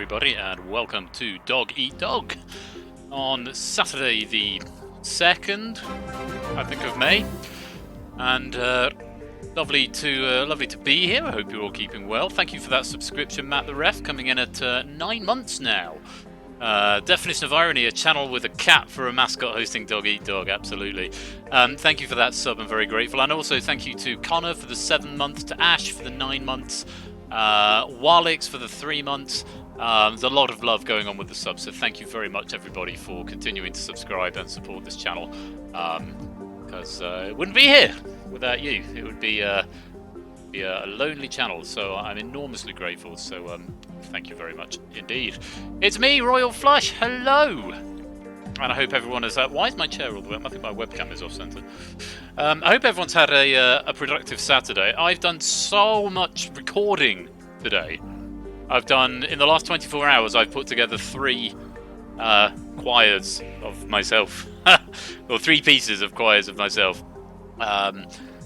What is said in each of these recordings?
everybody, and welcome to Dog Eat Dog on Saturday the 2nd, I think, of May. And lovely to be here. I hope you're all keeping well. Thank you for that subscription, Matt the Ref, coming in at 9 months now. Definition of irony, a channel with a cat for a mascot hosting Dog Eat Dog, absolutely. Thank you for that sub, I'm very grateful. And also thank you to Connor for the 7 months, to Ash for the 9 months, Walix for the 3 months. There's a lot of love going on with the subs, so thank you very much, everybody, for continuing to subscribe and support this channel. Because it wouldn't be here without you. It would be a lonely channel, so I'm enormously grateful. So thank you very much indeed. It's me, Royal Flush. Hello. And I hope everyone is. Why is my chair all the way up? I think my webcam is off center. I hope everyone's had a productive Saturday. I've done so much recording today. In the last 24 hours, I've put together 3 choirs of myself, or 3 pieces of choirs of myself.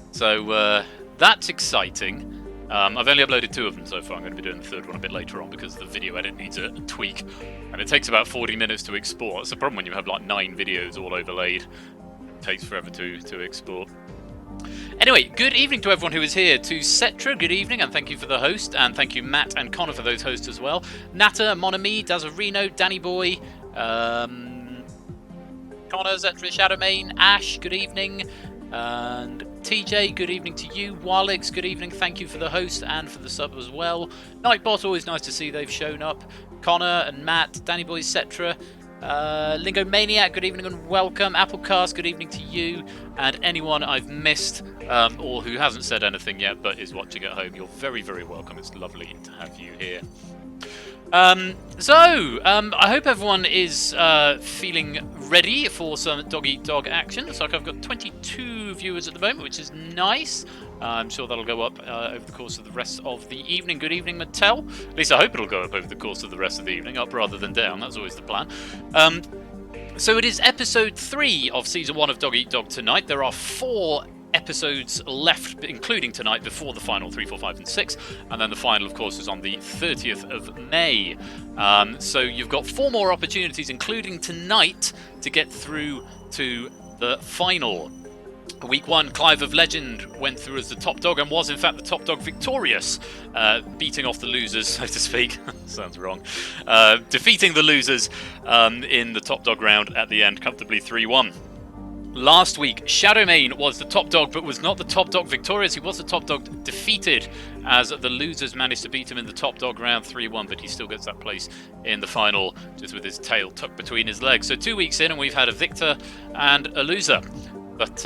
So that's exciting. I've only uploaded 2 of them so far. I'm going to be doing the 3rd one a bit later on because the video edit needs a tweak, and it takes about 40 minutes to export. That's the problem when you have like 9 videos all overlaid. It takes forever to export. Anyway, good evening to everyone who is here. To Cetra, good evening, and thank you for the host, and thank you Matt and Connor for those hosts as well. Nata, Monami, Dazarino, Danny Boy, Connor, Cetra, Shadowmane, Ash, good evening, and TJ, good evening to you. Walix, good evening, thank you for the host and for the sub as well. Nightbot, always nice to see they've shown up. Connor and Matt, Danny Boy, Cetra. Lingo Maniac, good evening and welcome. Applecast, good evening to you, and anyone I've missed or who hasn't said anything yet but is watching at home, you're very, very welcome. It's lovely to have you here. I hope everyone is feeling ready for some Dog Eat Dog action. Looks like I've got 22 viewers at the moment, which is nice. I'm sure that'll go up over the course of the rest of the evening. Good evening, Mattel. At least I hope it'll go up over the course of the rest of the evening, up rather than down. That's always the plan. So it is episode 3 of season 1 of Dog Eat Dog tonight. There are 4 episodes left, including tonight, before the final 3, 4, 5, and 6, and then the final, of course, is on the 30th of May. So you've got 4 more opportunities, including tonight, to get through to the final. Week 1, Clive of Legend went through as the top dog and was in fact the top dog victorious, beating off the losers, so to speak. Sounds wrong. Defeating the losers in the top dog round at the end, comfortably 3-1. Last week, Shadowmane was the top dog, but was not the top dog victorious. He was the top dog defeated, as the losers managed to beat him in the top dog round 3-1, but he still gets that place in the final, just with his tail tucked between his legs. So 2 weeks in, and we've had a victor and a loser. But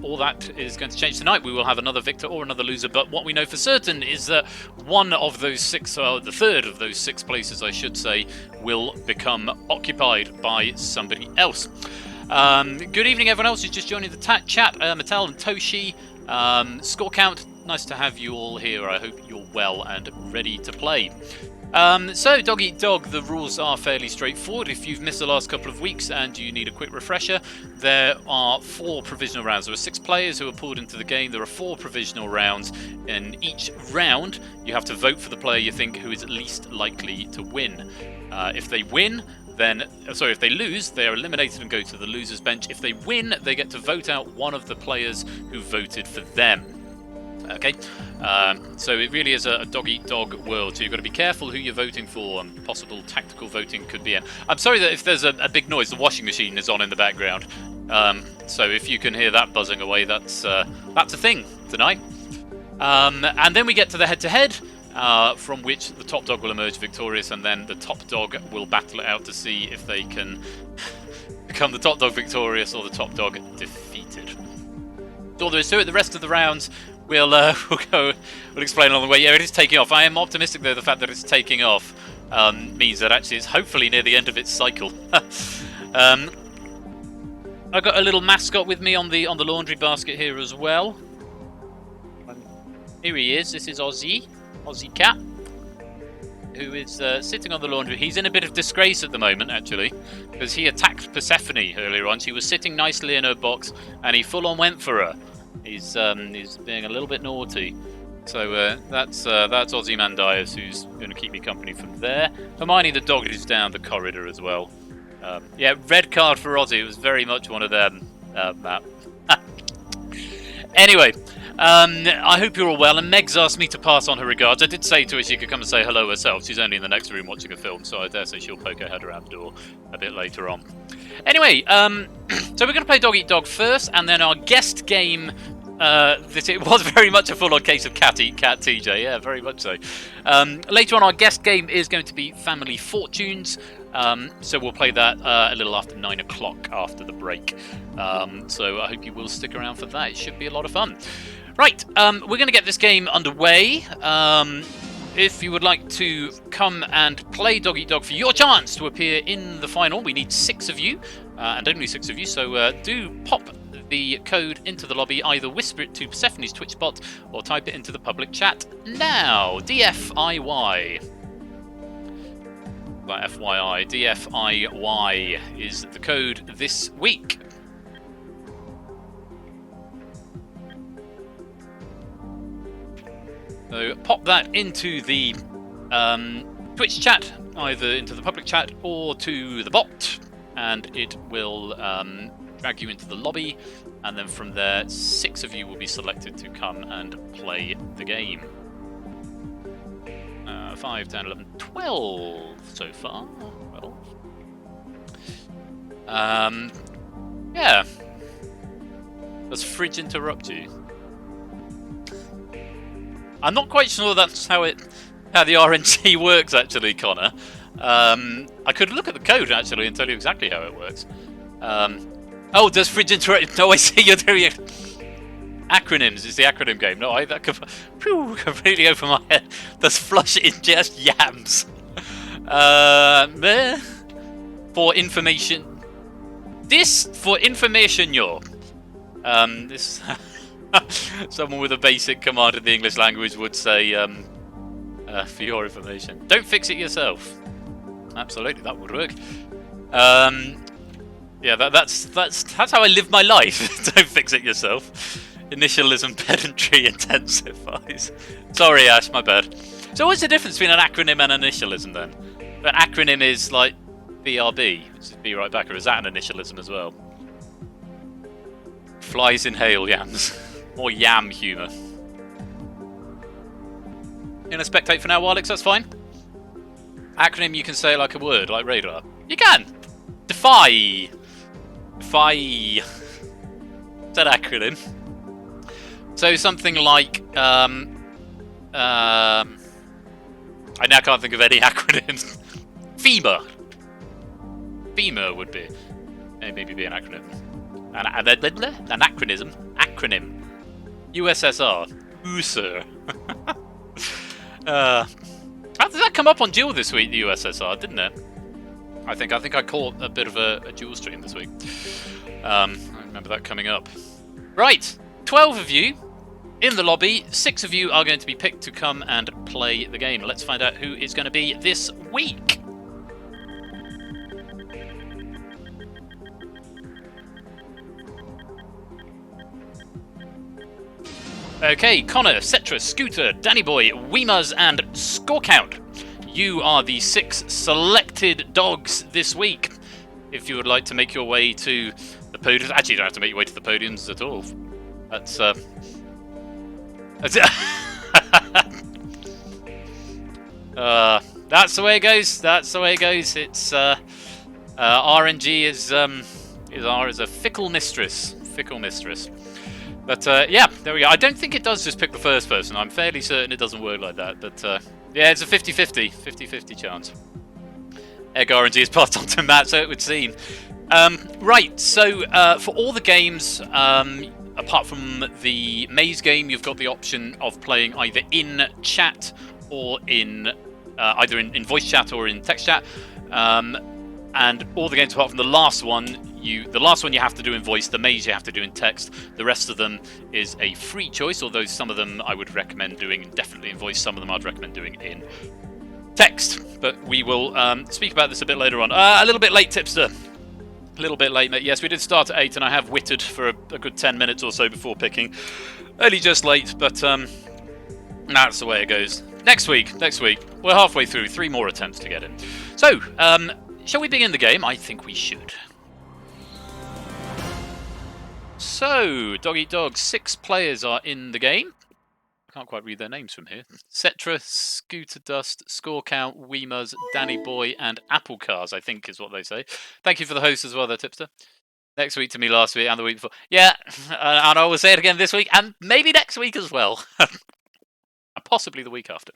all that is going to change tonight. We will have another victor or another loser, but what we know for certain is that one of those 6, or the 3rd of those 6 places, I should say, will become occupied by somebody else. Good evening, everyone else who's just joining the chat. Mattel and Toshi. Score count, nice to have you all here. I hope you're well and ready to play. So, Dog Eat Dog, the rules are fairly straightforward. If you've missed the last couple of weeks and you need a quick refresher, there are 4 provisional rounds. There are 6 players who are pulled into the game. There are 4 provisional rounds. In each round, you have to vote for the player you think who is least likely to win. If they lose, they are eliminated and go to the loser's bench. If they win, they get to vote out one of the players who voted for them. Okay, so it really is a dog-eat-dog world, so you've got to be careful who you're voting for, and possible tactical voting could be in. I'm sorry that if there's a big noise, the washing machine is on in the background. So if you can hear that buzzing away, that's a thing tonight. And then we get to the head-to-head, from which the top dog will emerge victorious, and then the top dog will battle it out to see if they can become the top dog victorious or the top dog defeated. That's all there is to it. The rest of the rounds we'll explain along the way. Yeah, it is taking off. I am optimistic though. The fact that it's taking off means that actually it's hopefully near the end of its cycle. I've got a little mascot with me on the laundry basket here as well. Here he is. This is Aussie Cat, who is sitting on the laundry. He's in a bit of disgrace at the moment, actually, because he attacked Persephone earlier on. She was sitting nicely in her box, and he full-on went for her. He's being a little bit naughty. So that's Ozymandias, who's going to keep me company from there. Hermione the dog is down the corridor as well. Yeah, red card for Ozzy. It was very much one of them, Matt. Anyway, I hope you're all well. And Meg's asked me to pass on her regards. I did say to her she could come and say hello herself. She's only in the next room watching a film, so I dare say she'll poke her head around the door a bit later on. Anyway, so we're going to play Dog Eat Dog first, and then our guest game. It was very much a full-on case of cat eat cat, TJ. Yeah, very much so. Later on, our guest game is going to be Family Fortunes. So we'll play that a little after 9 o'clock after the break. So I hope you will stick around for that. It should be a lot of fun. Right, we're going to get this game underway. If you would like to come and play Dog Eat Dog for your chance to appear in the final, we need 6 of you, and only 6 of you. So do pop the code into the lobby, either whisper it to Persephone's Twitch bot or type it into the public chat now. DFIY. FYI, DFIY is the code this week. So pop that into the Twitch chat, either into the public chat or to the bot, and it will drag you into the lobby, and then from there 6 of you will be selected to come and play the game. 5, 10, 11, 12 so far. 12. Yeah. Does Fridge interrupt you? I'm not quite sure that's how the RNG works, actually, Connor. I could look at the code actually and tell you exactly how it works. Oh, does Fridge interrupt? No, I see you're doing it. Acronyms is the acronym game. No, that completely over my head. Does Flush ingest yams? For information. This for information, yo. This. Someone with a basic command of the English language would say, for your information. Don't fix it yourself. Absolutely, that would work. Yeah, that's how I live my life. Don't fix it yourself. Initialism pedantry intensifies. Sorry, Ash, my bad. So what's the difference between an acronym and an initialism then? An acronym is like BRB, which is be right back, or is that an initialism as well? Flies inhale yams. More yam humour. You gonna spectate for now, Walix? That's fine. Acronym, you can say like a word, like radar. You can! Defy! Defy! Is that acronym? So something like, I now can't think of any acronyms. FEMA! FEMA would be. Maybe be an acronym. An acronym. Acronym. USSR. USSR. How did that come up on Duel this week, the USSR, didn't it? I think I caught a bit of a Duel stream this week. I remember that coming up. Right, 12 of you in the lobby. 6 of you are going to be picked to come and play the game. Let's find out who is going to be this week. Okay, Connor, Cetra, Scooter, Danny Boy, Weemaz, and Scorecount. You are the 6 selected dogs this week. If you would like to make your way to the podiums, actually you don't have to make your way to the podiums at all. That's that's the way it goes. That's the way it goes. It's RNG is a fickle mistress. Fickle mistress. But yeah, there we go. I don't think it does just pick the first person. I'm fairly certain it doesn't work like that. But yeah, it's a 50-50 chance. Egg RNG is passed on to Matt, so it would seem. Right, so for all the games, apart from the maze game, you've got the option of playing either in chat or in either in voice chat or in text chat. And all the games apart from the last one, you have to do in voice, the maze you have to do in text. The rest of them is a free choice, although some of them I would recommend doing definitely in voice, some of them I'd recommend doing in text. But we will speak about this a bit later on. A little bit late, Tipster. A little bit late, mate. Yes, we did start at 8, and I have wittered for a good 10 minutes or so before picking. Only just late, but That's the way it goes. Next week. We're halfway through. 3 more attempts to get in. So, shall we begin the game? I think we should. So, Dog Eat Dog, 6 players are in the game. I can't quite read their names from here. Cetra, Scooter Dust, Score Count, Weemers, Danny Boy, and Apple Cars, I think is what they say. Thank you for the host as well there, Tipster. Next week to me last week and the week before. Yeah, and I will say it again this week and maybe next week as well. Possibly the week after.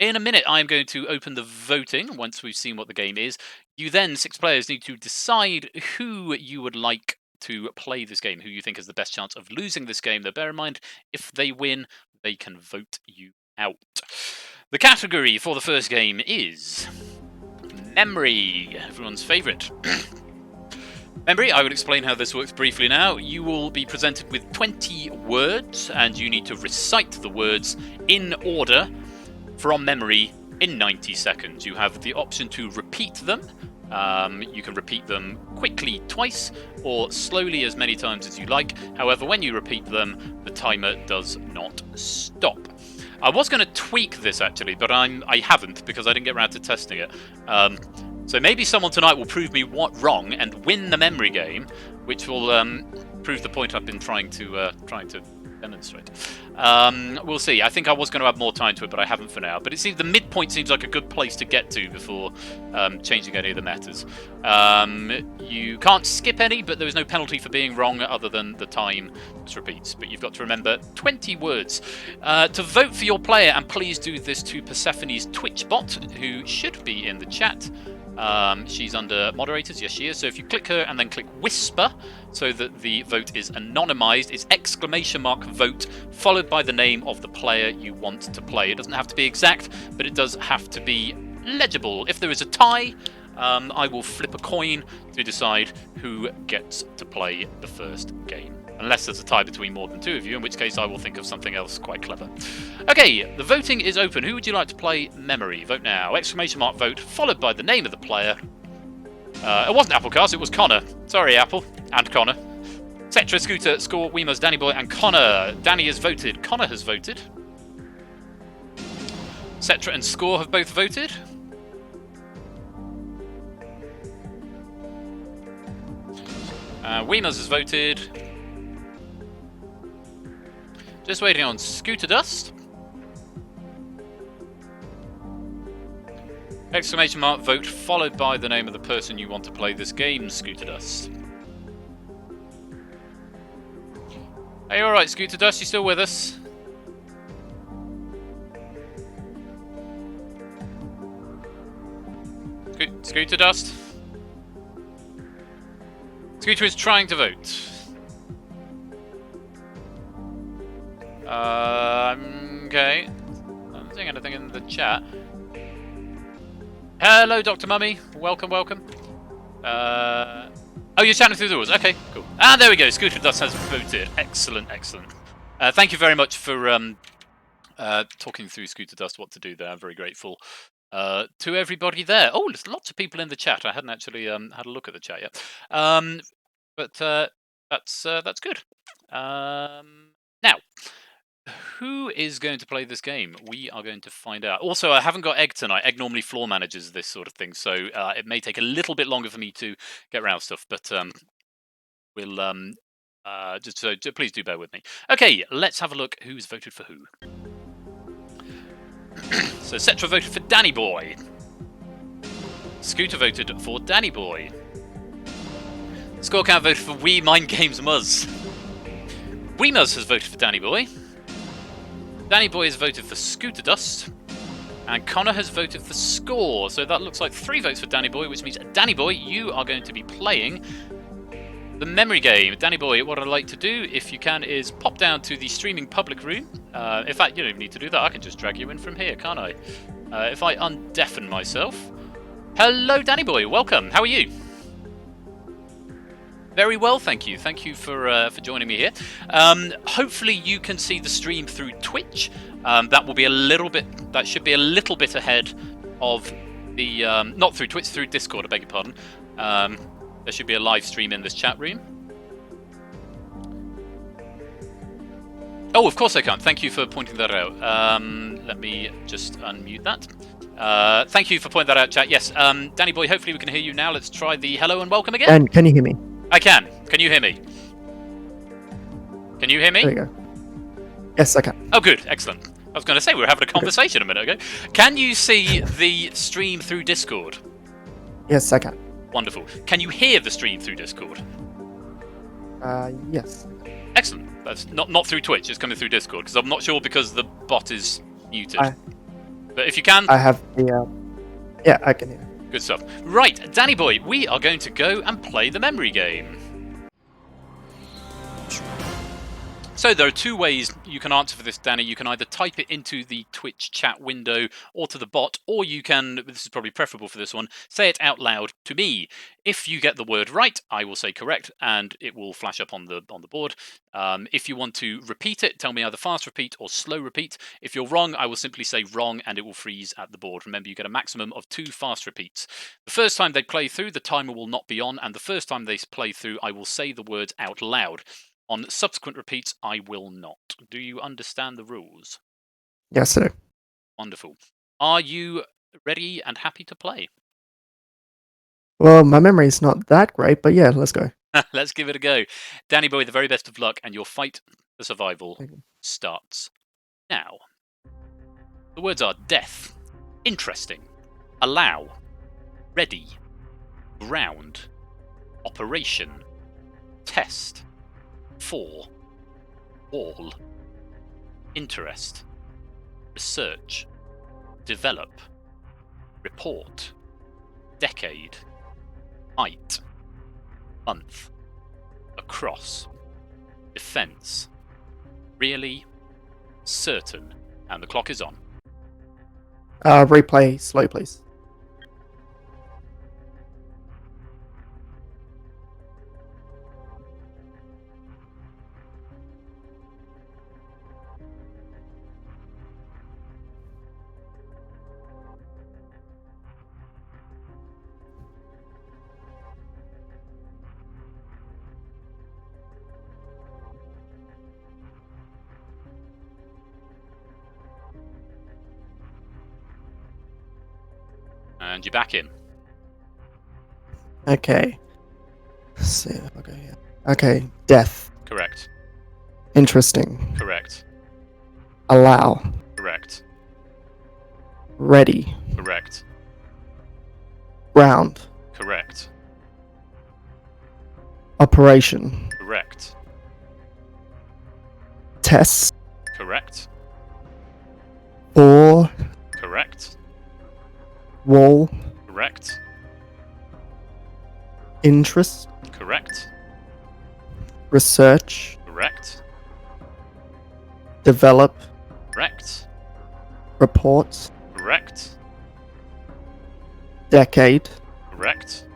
In a minute, I'm going to open the voting once we've seen what the game is. You then, 6 players, need to decide who you would like to play this game, who you think has the best chance of losing this game. Though bear in mind, if they win, they can vote you out. The category for the first game is memory, everyone's favourite. Memory, I will explain how this works briefly now. You will be presented with 20 words, and you need to recite the words in order from memory in 90 seconds. You have the option to repeat them. You can repeat them quickly twice, or slowly as many times as you like. However, when you repeat them, the timer does not stop. I was going to tweak this actually, but I haven't because I didn't get around to testing it. So maybe someone tonight will prove me wrong and win the memory game, which will prove the point I've been trying to demonstrate. We'll see. I think I was going to add more time to it, but I haven't for now. But it seems the midpoint seems like a good place to get to before changing any of the matters. You can't skip any, but there is no penalty for being wrong other than the time just repeats. But you've got to remember 20 words. To vote for your player, and please do this to Persephone's Twitch bot, who should be in the chat. She's under moderators, yes she is. So if you click her and then click whisper so that the vote is anonymized, it's !vote followed by the name of the player you want to play. It doesn't have to be exact, but it does have to be legible. If there is a tie, I will flip a coin to decide who gets to play the first game. Unless there's a tie between more than 2 of you, in which case I will think of something else quite clever. Okay, the voting is open. Who would you like to play memory? Vote now. !vote, followed by the name of the player. It wasn't Applecast, it was Connor. Sorry, Apple. And Connor. Cetra, Scooter, Score, Weemers, Danny Boy, and Connor. Danny has voted. Connor has voted. Cetra and Score have both voted. Weemers has voted. Just waiting on Scooter Dust. !vote followed by the name of the person you want to play this game, Scooter Dust. Are you alright, Scooter Dust? You still with us? Scooter Dust? Scooter is trying to vote. Okay. I'm not seeing anything in the chat. Hello, Dr. Mummy. Welcome. Oh, you're chatting through the doors. Okay, cool. Ah, there we go. Scooter Dust has voted. Excellent. Thank you very much for talking through Scooter Dust what to do there. I'm very grateful to everybody there. Oh, there's lots of people in the chat. I hadn't actually had a look at the chat yet. But that's good. Now, who is going to play this game? We are going to find out. Also, I haven't got Egg tonight. Egg normally floor manages this sort of thing, so it may take a little bit longer for me to get around stuff, but we'll just so please do bear with me. Okay, let's have a look who's voted for who. So Cetra voted for Danny Boy. Scooter voted for Danny Boy. Scorecount voted for We Mind Games Muzz. Weemers has voted for Danny Boy. Danny Boy has voted for Scooter Dust. And Connor has voted for Score. So that looks like 3 votes for Danny Boy, which means, Danny Boy, you are going to be playing the memory game. Danny Boy, what I'd like to do, if you can, is pop down to the streaming public room. In fact, you don't even need to do that. I can just drag you in from here, can't I? If I undeafen myself. Hello, Danny Boy. Welcome. How are you? Very well, thank you. Thank you for joining me here. Hopefully you can see the stream through Twitch. That will be a little bit. That should be a little bit ahead of the not through Twitch, through Discord. I beg your pardon. There should be a live stream in this chat room. Oh, of course I can. Thank you for pointing that out. Let me just unmute that. Thank you for pointing that out, chat. Yes, Danny boy, hopefully we can hear you now. Let's try the hello and welcome again. And can you hear me? I can. Can you hear me? Can you hear me? There you go. Yes, I can. Oh, good. Excellent. I was going to say we were having a conversation a minute ago. Can you see the stream through Discord? Yes, I can. Wonderful. Can you hear the stream through Discord? Yes. Excellent. That's not through Twitch. It's coming through Discord because I'm not sure because the bot is muted. But if you can, I have the. Yeah, I can hear. Good stuff. Right, Danny boy, we are going to go and play the memory game. So there are two ways you can answer for this, Danny. You can either type it into the Twitch chat window or to the bot, or you can, this is probably preferable for this one, say it out loud to me. If you get the word right, I will say correct, and it will flash up on the board. If you want to repeat it, tell me either fast repeat or slow repeat. If you're wrong, I will simply say wrong, and it will freeze at the board. Remember, you get a maximum of 2 fast repeats. The first time they play through, the timer will not be on, and the first time they play through, I will say the words out loud. On subsequent repeats, I will not. Do you understand the rules? Yes, sir. Wonderful. Are you ready and happy to play? Well, my memory's not that great, but yeah, let's go. Let's give it a go. Danny boy, the very best of luck, and your fight for survival starts now. The words are death, interesting, allow, ready, ground, operation, test, for, wall, interest, research, develop, report, decade, might, month, across, defense, really, certain, and the clock is on. Replay slow, please. And you're back in. Okay. Let's see if I go here. Okay, death. Correct. Interesting. Correct. Allow. Correct. Ready. Correct. Ground. Correct. Operation. Correct. Test. Correct. For. Correct. Wall. Correct. Interest. Correct. Research. Correct. Develop. Correct. Report. Correct. Decade. Correct.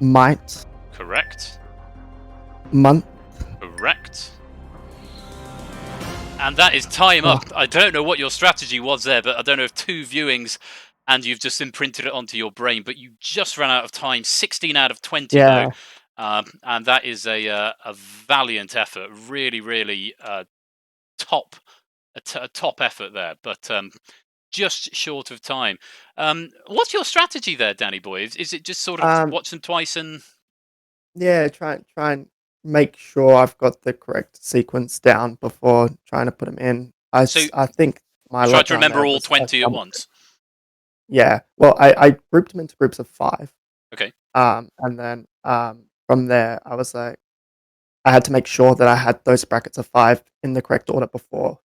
Might. Correct. Month. Correct. And that is time up. I don't know what your strategy was there, but I don't know if 2 viewings and you've just imprinted it onto your brain, but you just ran out of time. 16 out of 20, Yeah. though. And that is a valiant effort. Really, really top effort there, but just short of time. What's your strategy there, Danny boy? Is it just sort of watch them twice and... Yeah, try and make sure I've got the correct sequence down before trying to put them in. I think my try to letdown remember there all was 20 at once. Yeah. Well, I grouped them into groups of 5. Okay. And then from there, I was like, I had to make sure that I had those brackets of 5 in the correct order before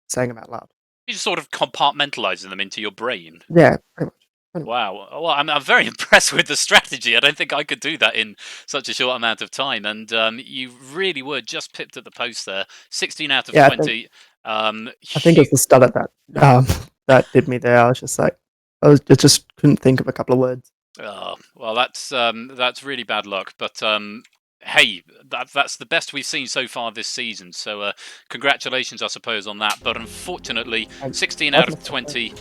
saying them out loud. You just sort of compartmentalizing them into your brain. Yeah, pretty much. Wow. Well, I'm very impressed with the strategy. I don't think I could do that in such a short amount of time. And you really were just pipped at the post there. 16 out of 20. I think it's the stutter that did me there. I was just like, I just couldn't think of a couple of words. Oh, well, that's really bad luck. But hey, that's the best we've seen so far this season. So congratulations, I suppose, on that. But unfortunately, 16 out of 20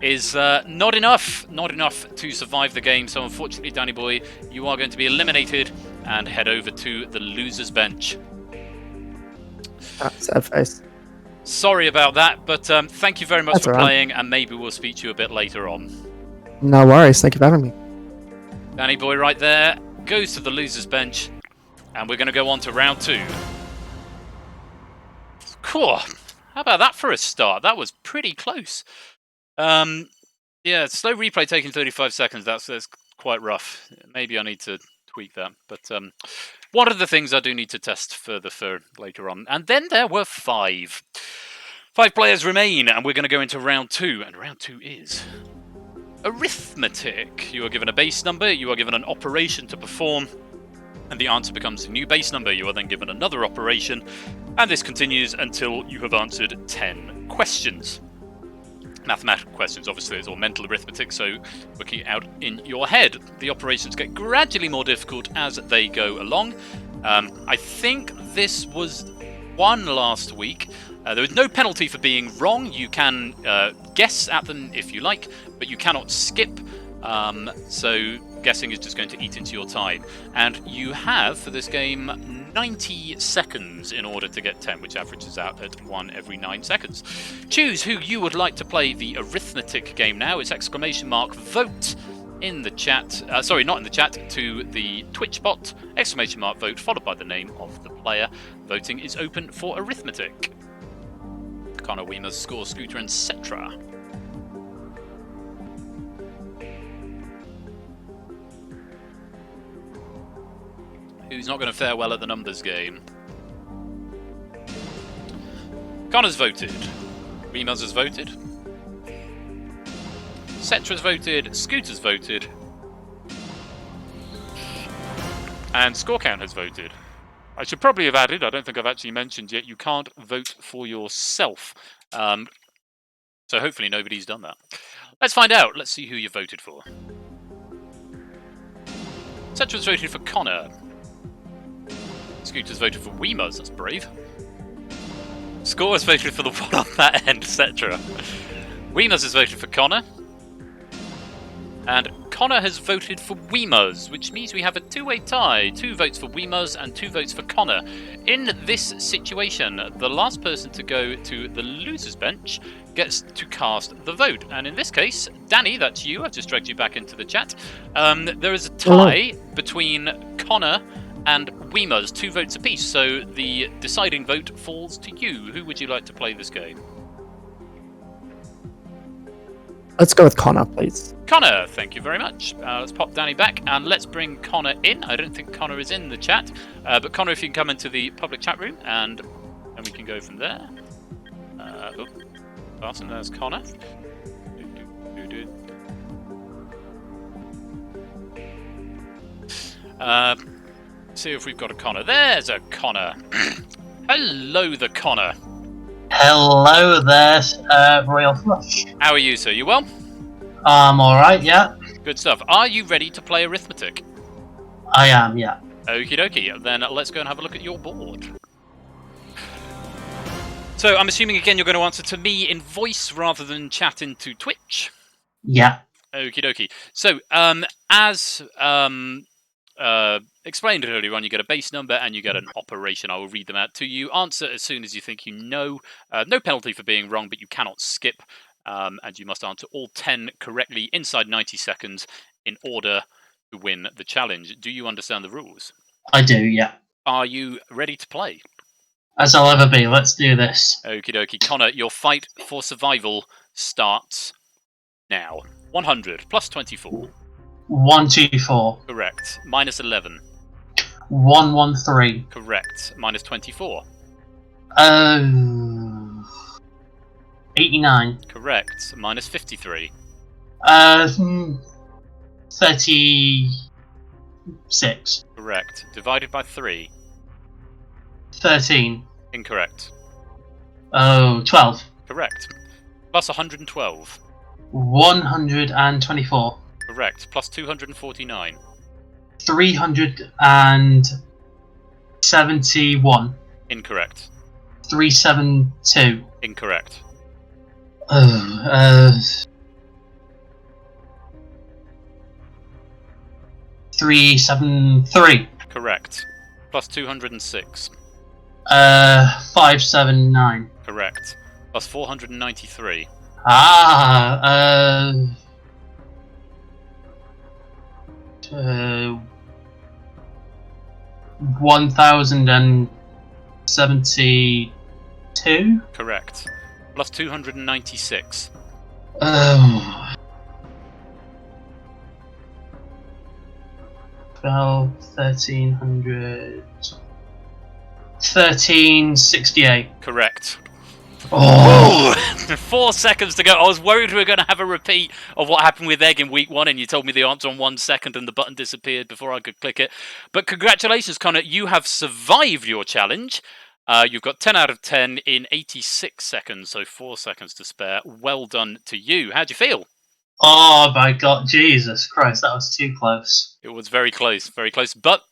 is not enough to survive the game. So unfortunately, Danny boy, you are going to be eliminated and head over to the losers bench. Sad face. Sorry about that, but thank you very much That's for all right. playing, and maybe we'll speak to you a bit later on. No worries. Thank you for having me. Danny boy right there goes to the loser's bench, and we're going to go on to round 2. Cool. How about that for a start? That was pretty close. Yeah, slow replay taking 35 seconds. That's quite rough. Maybe I need to tweak that. But one of the things I do need to test further for later on. And then there were 5. 5 players remain, and we're going to go into round 2. And round 2 is arithmetic. You are given a base number. You are given an operation to perform. And the answer becomes a new base number. You are then given another operation. And this continues until you have answered 10 questions. Mathematical questions, obviously it's all mental arithmetic, so working it out in your head. The operations get gradually more difficult as they go along. I think this was one last week. There was no penalty for being wrong. You can guess at them if you like, but you cannot skip. So guessing is just going to eat into your time. And you have, for this game, 90 seconds in order to get 10, which averages out at 1 every 9 seconds. Choose who you would like to play the arithmetic game now. It's !vote in the chat. Sorry, not in the chat, to the Twitch bot. !vote followed by the name of the player. Voting is open for arithmetic. Connor, Weemers, Score, Scooter, etc. Who's not going to fare well at the numbers game? Connor's voted. Weemers has voted. Cetra's voted. Scooter's voted. And Score Count has voted. I should probably have added, I don't think I've actually mentioned yet, you can't vote for yourself. So hopefully nobody's done that. Let's find out. Let's see who you voted for. Cetra's voted for Connor. Scooter's voted for Weemers, that's brave. Score has voted for the one on that end, etc. Weemers has voted for Connor. And Connor has voted for Weemers, which means we have a two-way tie. 2 votes for Weemers and 2 votes for Connor. In this situation, the last person to go to the loser's bench gets to cast the vote. And in this case, Danny, that's you. I've just dragged you back into the chat. There is a tie between Connor and Weemers, 2 votes apiece, so the deciding vote falls to you. Who would you like to play this game? Let's go with Connor, please. Connor, thank you very much. Let's pop Danny back and let's bring Connor in. I don't think Connor is in the chat, but Connor, if you can come into the public chat room and we can go from there. Awesome, there's Connor. See if we've got a Connor. There's a Connor. Hello, the Connor. Hello there, Royal Flush. How are you, sir? You well? Alright, yeah. Good stuff. Are you ready to play arithmetic? I am, yeah. Okie dokie. Then let's go and have a look at your board. So I'm assuming again you're going to answer to me in voice rather than chat into Twitch. Yeah. Okie dokie. So as explained earlier on, you get a base number and you get an operation. I will read them out to you. Answer as soon as you think you know. No penalty for being wrong, but you cannot skip. And you must answer all 10 correctly inside 90 seconds in order to win the challenge. Do you understand the rules? I do, yeah. Are you ready to play? As I'll ever be, let's do this. Okie dokie. Connor, your fight for survival starts now. 100 plus 24. 124. Correct. Minus 11. 113. Correct. Minus 24. 89. Correct. Minus 53. 36. Correct. Divided by 3. 13. Incorrect. 12. Correct. Plus 112. 124. Correct. Plus 249. 371. Incorrect. 372. Incorrect. 373. Correct. Plus 206. 579. Correct. Plus 493. Ah, 1072. Correct. Plus 296. Oh. 12, 1300. 1368. Correct. Oh. 4 seconds to go. I was worried we were going to have a repeat of what happened with Egg in week 1, and you told me the answer on 1 second and the button disappeared before I could click it. But congratulations, Connor. You have survived your challenge. You've got 10 out of 10 in 86 seconds, so 4 seconds to spare. Well done to you. How'd you feel? Oh my god, Jesus Christ, that was too close. It was very close, but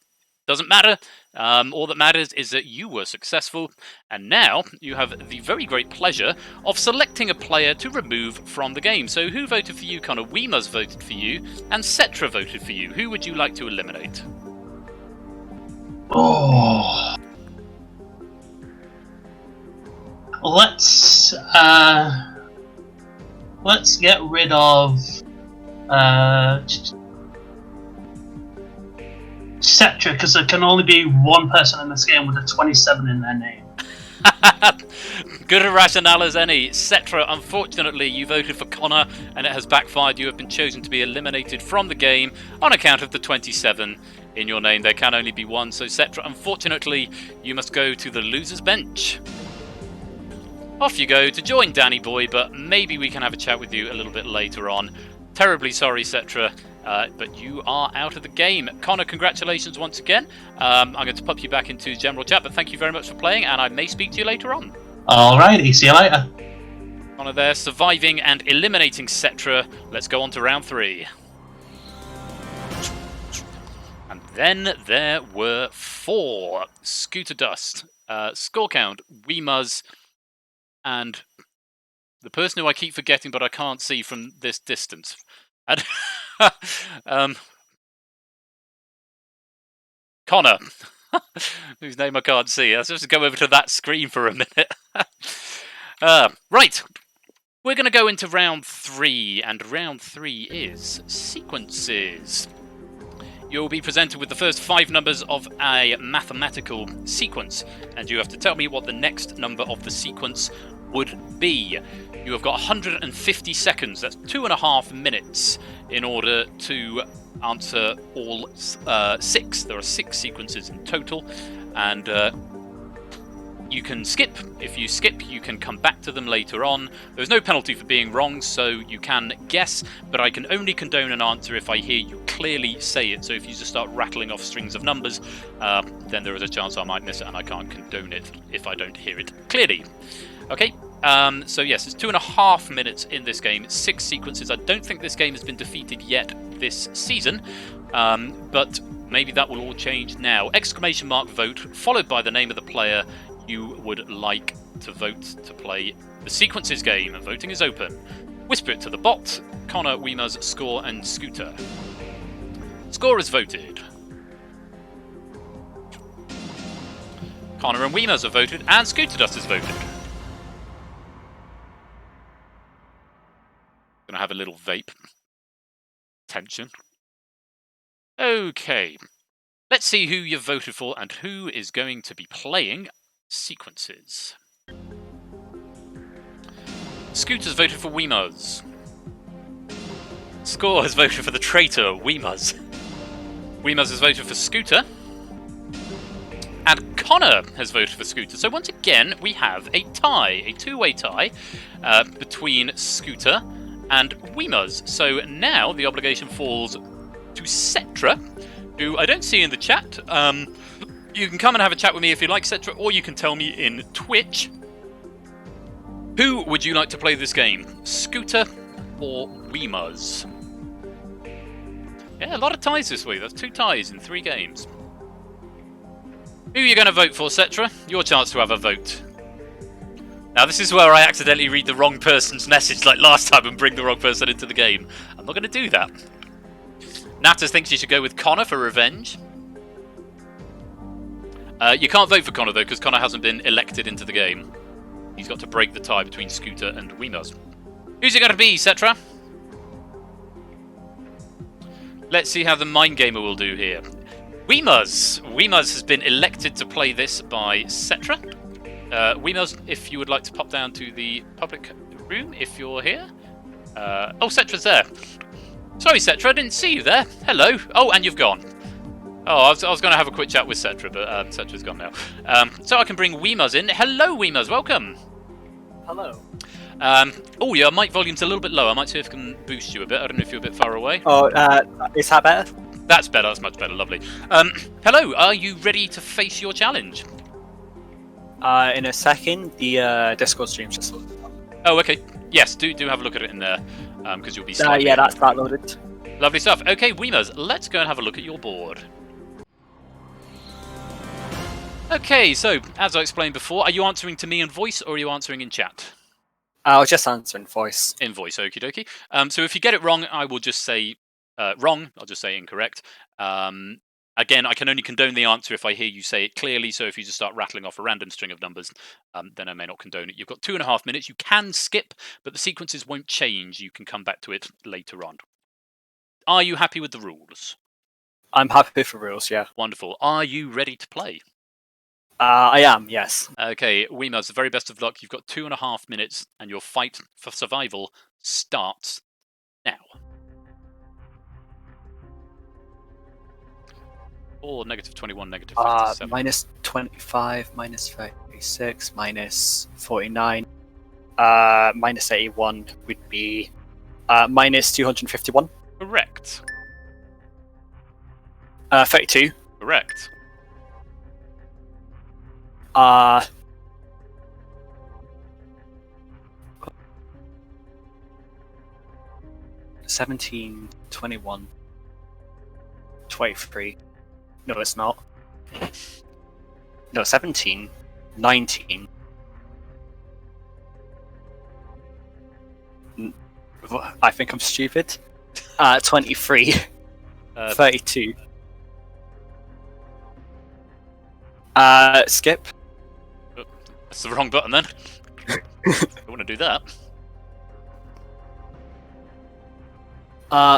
doesn't matter. All that matters is that you were successful, and now you have the very great pleasure of selecting a player to remove from the game. So who voted for you, Connor? Weemus voted for you, and Cetra voted for you. Who would you like to eliminate? Oh. Let's get rid of Cetra, because there can only be one person in this game with a 27 in their name. Good a rationale as any. Cetra, unfortunately, you voted for Connor, and it has backfired. You have been chosen to be eliminated from the game on account of the 27 in your name. There can only be one, so Cetra, unfortunately, you must go to the loser's bench. Off you go to join Danny Boy, but maybe we can have a chat with you a little bit later on. Terribly sorry, Cetra, but you are out of the game. Connor, congratulations once again. I'm going to pop you back into general chat, but thank you very much for playing, and I may speak to you later on. Alrighty, see you later. Connor there, surviving and eliminating Cetra. Let's go on to round 3. And then there were 4. Scooter Dust, Score Count, Weemuz, and the person who I keep forgetting but I can't see from this distance. And Connor, whose name I can't see. Let's just go over to that screen for a minute. Right, we're going to go into round 3, and round 3 is sequences. You'll be presented with the first 5 numbers of a mathematical sequence, and you have to tell me what the next number of the sequence would be. You have got 150 seconds, that's 2.5 minutes, in order to answer all 6. There are 6 sequences in total, and you can skip. If you skip, you can come back to them later on. There's no penalty for being wrong, so you can guess, but I can only condone an answer if I hear you clearly say it. So if you just start rattling off strings of numbers, then there is a chance I might miss it, and I can't condone it if I don't hear it clearly. Okay, so yes, it's 2.5 minutes in this game. It's 6 sequences. I don't think this game has been defeated yet this season, but maybe that will all change now. Exclamation mark vote, followed by the name of the player you would like to vote to play the sequences game. Voting is open. Whisper it to the bot. Connor, Weemuz, Score, and Scooter. Score is voted. Connor and Weemuz have voted, and Scooter Dust has voted. Gonna have a little vape. Tension. Okay. Let's see who you've voted for and who is going to be playing sequences. Scooter's voted for Weemuz. Score has voted for the traitor, Weemuz. Weemuz has voted for Scooter. And Connor has voted for Scooter. So once again, we have a tie, a two-way tie between Scooter and Weemuz. So now the obligation falls to Cetra, who I don't see in the chat. You can come and have a chat with me if you like, Cetra, or you can tell me in Twitch. Who would you like to play this game? Scooter or Weemuz? Yeah, a lot of ties this week. That's 2 ties in 3 games. Who are you going to vote for, Cetra? Your chance to have a vote. Now, this is where I accidentally read the wrong person's message like last time and bring the wrong person into the game. I'm not going to do that. Natters thinks you should go with Connor for revenge. You can't vote for Connor, though, because Connor hasn't been elected into the game. He's got to break the tie between Scooter and Weemuz. Who's it going to be, Cetra? Let's see how the Mind Gamer will do here. Weemuz! Weemuz has been elected to play this by Cetra. Weemuz, if you would like to pop down to the public room, if you're here. Oh, Cetra's there. Sorry, Cetra, I didn't see you there. Hello. Oh, and you've gone. Oh, I was going to have a quick chat with Cetra, but Cetra's gone now. So I can bring Weemuz in. Hello, Weemuz, welcome. Hello. Oh, your mic volume's a little bit low. I might see if I can boost you a bit. I don't know if you're a bit far away. Oh, is that better? That's better. That's much better. Lovely. Hello. Are you ready to face your challenge? In a second, the Discord stream's just loaded. Oh, okay. Yes, do have a look at it in there, because you'll be slightly... yeah, that's that loaded. Lovely stuff. Okay, Weemuz, let's go and have a look at your board. Okay, so, as I explained before, are you answering to me in voice, or are you answering in chat? I was just answering voice. In voice, okie dokie. So if you get it wrong, I will just say wrong. I'll just say incorrect. Again, I can only condone the answer if I hear you say it clearly. So if you just start rattling off a random string of numbers, then I may not condone it. You've got 2.5 minutes. You can skip, but the sequences won't change. You can come back to it later on. Are you happy with the rules? I'm happy for rules, yeah. Wonderful. Are you ready to play? I am, yes. Okay, Weemuz, the very best of luck. You've got 2.5 minutes, and your fight for survival starts now. Or negative 21, negative 57. Minus 25, minus 36, minus 49. Minus 81 would be minus 251. Correct. 32. Correct. 17, 21, 23. No, it's not. No, 17, 19. I think I'm stupid. 23, 32. Skip. That's the wrong button then. I want to do that.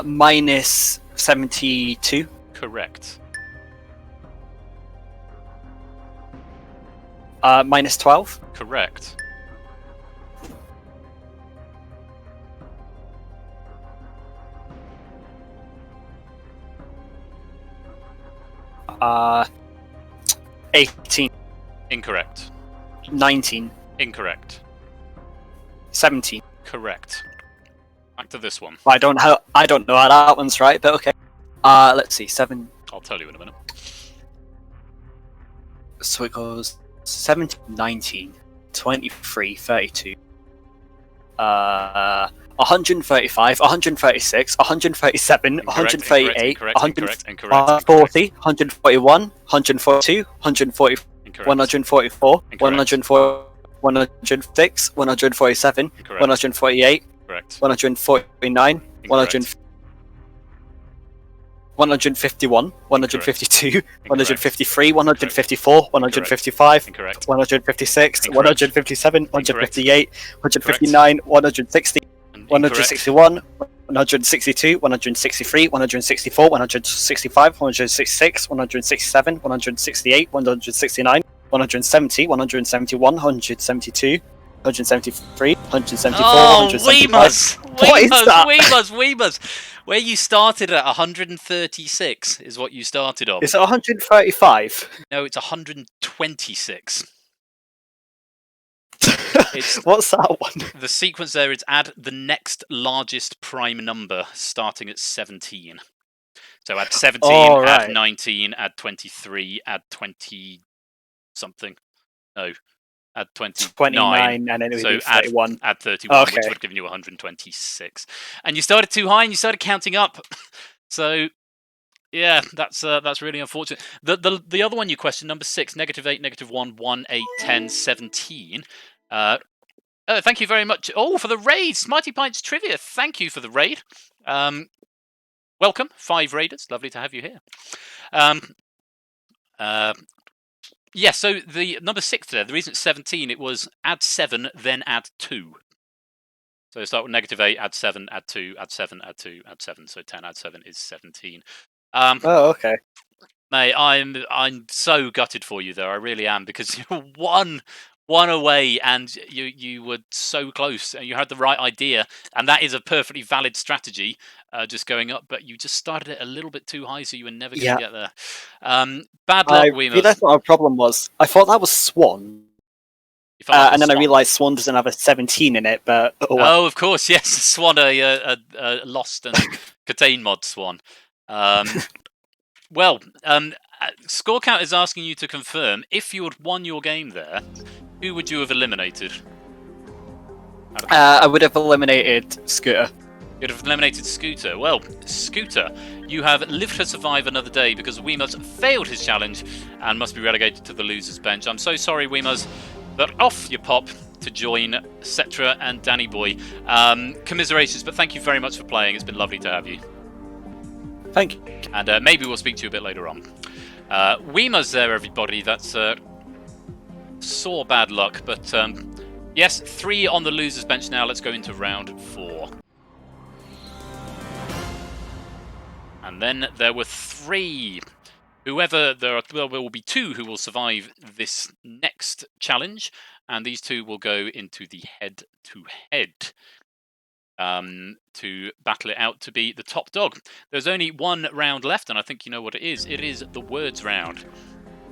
Minus 72. Correct. Minus 12. Correct. Uh, 18. Incorrect. 19. Incorrect. 17. Correct. Back to this one. I don't know how that one's right, but okay. Let's see, 7. I'll tell you in a minute. So it goes 17, 19, 23, 32. 135, 136, 137, 138, 140, 141, 142, 140, 144, 104, 106, 147, 148, 149, 151, 152, 153, 154, 155, 156, 157, 158, 159, 160, 161, 162, 163, 164, 165, 166, 167, 168, 169, 170, 171, 172, 173, 174, Oh, 175. What is that? Weemuz! Where you started at 136 is what you started on. Is it 135? No, it's 126. What's that one? The sequence there is add the next largest prime number starting at 17. So add 17, add 19, add 23, add 20 something. No, add 29, and then it would so be 31. Add 31, Okay. which would have given you 126. And you started too high and you started counting up. So yeah, that's really unfortunate. The other one you questioned, number 6, negative 8, negative 1, 1, 8, 10, 17. Thank you very much. Oh, for the raid, Smarty Pints Trivia. Thank you for the raid. Welcome, 5 raiders. Lovely to have you here. Yeah, so the number 6 there, the reason it's 17, it was add 7, then add 2. So start with -8, add 7, add 2, add 7, add 2, add 7. So 10 add 7 is 17. Oh, okay. Mate, I'm so gutted for you there. I really am, because you're one away, and you were so close. And you had the right idea, and that is a perfectly valid strategy. Just going up, but you just started it a little bit too high, so you were never going to Yeah. get there. Bad luck, I Weemers. realised what our problem was. I thought that was Swan, You felt like a and then I swan. realised Swan doesn't have a 17 in it, but oh well. Oh, of course, yes, Swan, a Lost and Catane mod Swan. Well, Score Count is asking you to confirm, if you had won your game there, who would you have eliminated? I would have eliminated Scooter. You'd have eliminated Scooter. Well, Scooter, you have lived to survive another day because Weemers failed his challenge and must be relegated to the loser's bench. I'm so sorry, Weemers, but off you pop to join Cetra and Danny Boy. Commiserations, but thank you very much for playing. It's been lovely to have you. Thank you. And maybe we'll speak to you a bit later on. Weemers there, everybody. That's sore bad luck, but yes, 3 on the loser's bench now. Let's go into round 4. And then there were 3. There will be 2 who will survive this next challenge, and these 2 will go into the head-to-head to battle it out to be the top dog. There's only 1 round left, and I think you know what it is. It is the words round.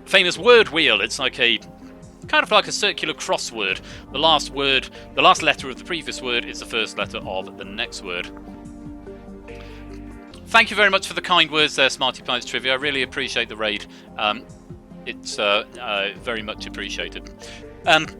Famous word wheel. It's like a kind of like a circular crossword. The last letter of the previous word is the first letter of the next word. Thank you very much for the kind words there, Smarty Pies Trivia. I really appreciate the raid. It's very much appreciated.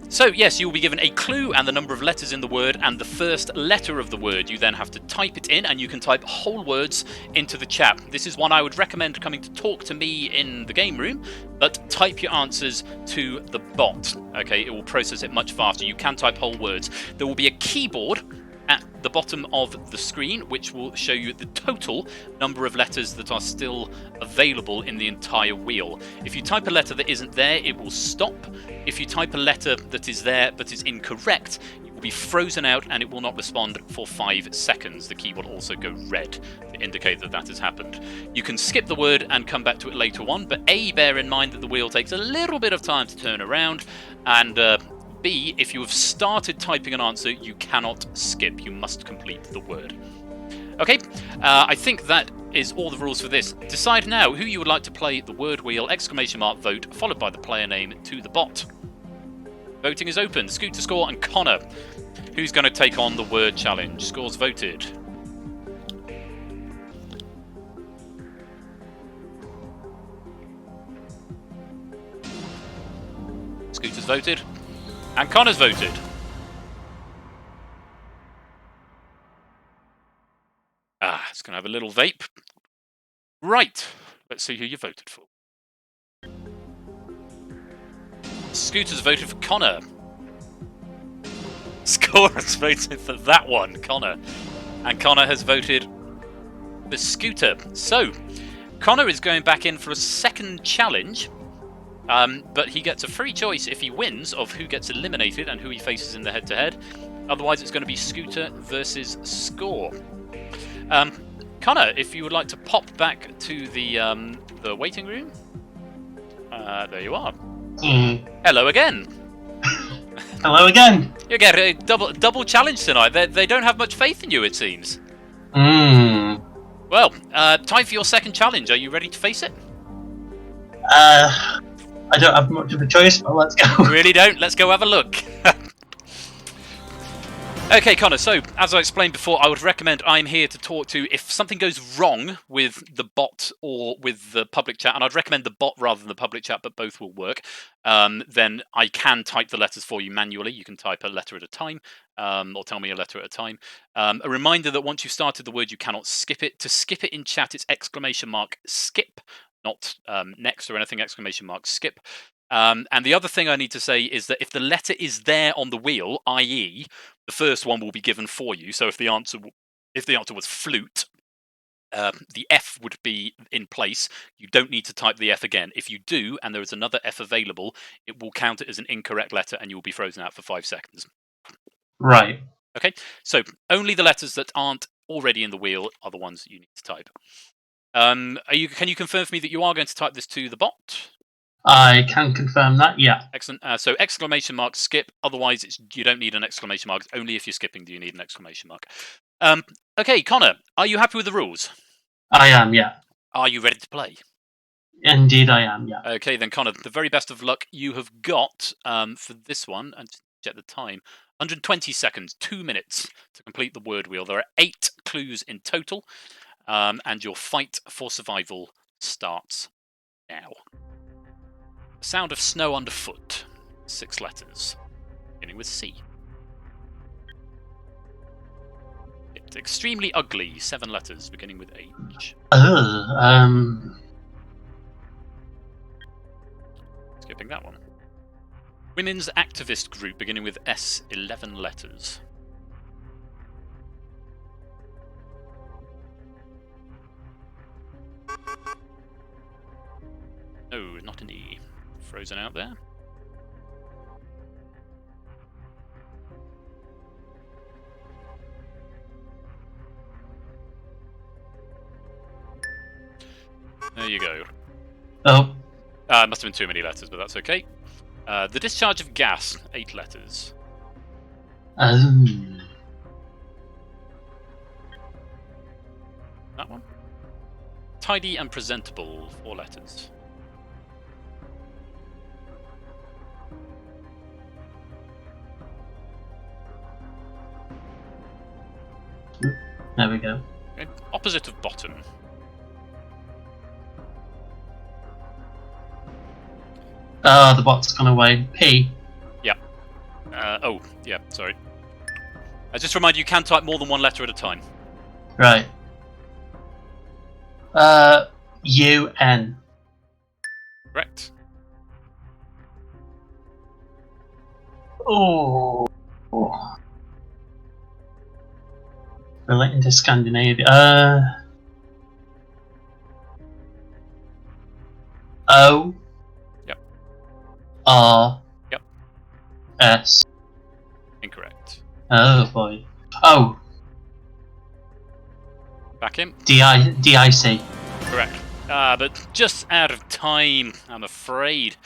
So, yes, you will be given a clue and the number of letters in the word and the first letter of the word. You then have to type it in, and you can type whole words into the chat. This is one I would recommend coming to talk to me in the game room, but type your answers to the bot. Okay, it will process it much faster. You can type whole words. There will be a keyboard at the bottom of the screen, which will show you the total number of letters that are still available in the entire wheel. If you type a letter that isn't there, it will stop. If you type a letter that is there but is incorrect, it will be frozen out and it will not respond for 5 seconds. The key will also go red to indicate that that has happened. You can skip the word and come back to it later on, but A, bear in mind that the wheel takes a little bit of time to turn around, and B, if you have started typing an answer, you cannot skip. You must complete the word. Okay, I think that is all the rules for this. Decide now who you would like to play the word wheel, ! Vote, followed by the player name to the bot. Voting is open. Scooter, Score, and Connor. Who's going to take on the word challenge? Scores voted. Scooter's voted. And Connor's voted. It's going to have a little vape. Right. Let's see who you voted for. Scooter's voted for Connor. Score has voted for that one, Connor. And Connor has voted for Scooter. So, Connor is going back in for a second challenge. But he gets a free choice if he wins of who gets eliminated and who he faces in the head-to-head. Otherwise, it's going to be Scooter versus Score. Connor, if you would like to pop back to the waiting room. There you are. Hello again. Hello again. You get a double challenge tonight. They don't have much faith in you, it seems. Well, time for your second challenge. Are you ready to face it? I don't have much of a choice, but let's go. Really don't? Let's go have a look. Okay, Connor, so as I explained before, I would recommend I'm here to talk to if something goes wrong with the bot or with the public chat, and I'd recommend the bot rather than the public chat, but both will work, then I can type the letters for you manually. You can type a letter at a time, or tell me a letter at a time. A reminder that once you've started the word, you cannot skip it. To skip it in chat, it's ! Skip, not next or anything, ! Skip. And the other thing I need to say is that if the letter is there on the wheel, i.e., the first one will be given for you. So if the answer was flute, the F would be in place. You don't need to type the F again. If you do, and there is another F available, it will count it as an incorrect letter, and you will be frozen out for 5 seconds. Right. Okay, so only the letters that aren't already in the wheel are the ones that you need to type. Can you confirm for me that you are going to type this to the bot? I can confirm that, yeah. Excellent. So exclamation mark skip. Otherwise, you don't need an exclamation mark. It's only if you're skipping do you need an exclamation mark. Okay, Connor, are you happy with the rules? I am, yeah. Are you ready to play? Indeed, I am, yeah. Okay, then, Connor, the very best of luck. You have got, for this one, and check the time, 120 seconds, 2 minutes to complete the word wheel. There are 8 clues in total, and your fight for survival starts now. The sound of snow underfoot, 6 letters, beginning with C. It's extremely ugly, 7 letters, beginning with H. Skipping that one. Women's activist group, beginning with S, 11 letters. No, not an E. Frozen out there. There you go. Oh. It must have been too many letters, but that's okay. The discharge of gas, 8 letters. That one. Tidy and presentable, 4 letters. There we go. Okay. Opposite of bottom. The bot's gone away. P. Yeah. Oh, yeah, sorry. I just remind you, you can type more than 1 letter at a time. Right. UN. Correct. Oh. Relating to Scandinavia. O. Yep. R. Yep. S. Incorrect. Oh boy. Oh. Back in. DIC. Correct. But just out of time, I'm afraid.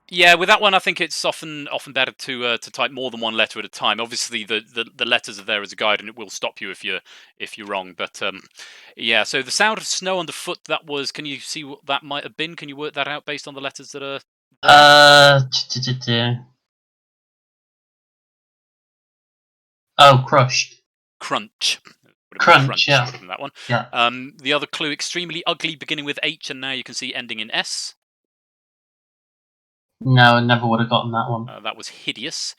Yeah, with that one, I think it's often better to type more than 1 letter at a time. Obviously, the letters are there as a guide, and it will stop you if you're wrong. But yeah, so the sound of snow underfoot. That was. Can you see what that might have been? Can you work that out based on the letters that are? Oh, crushed. Crunch. Crunch, yeah. That one. Yeah. The other clue, extremely ugly, beginning with H, and now you can see ending in S. No, I never would have gotten that one. That was hideous.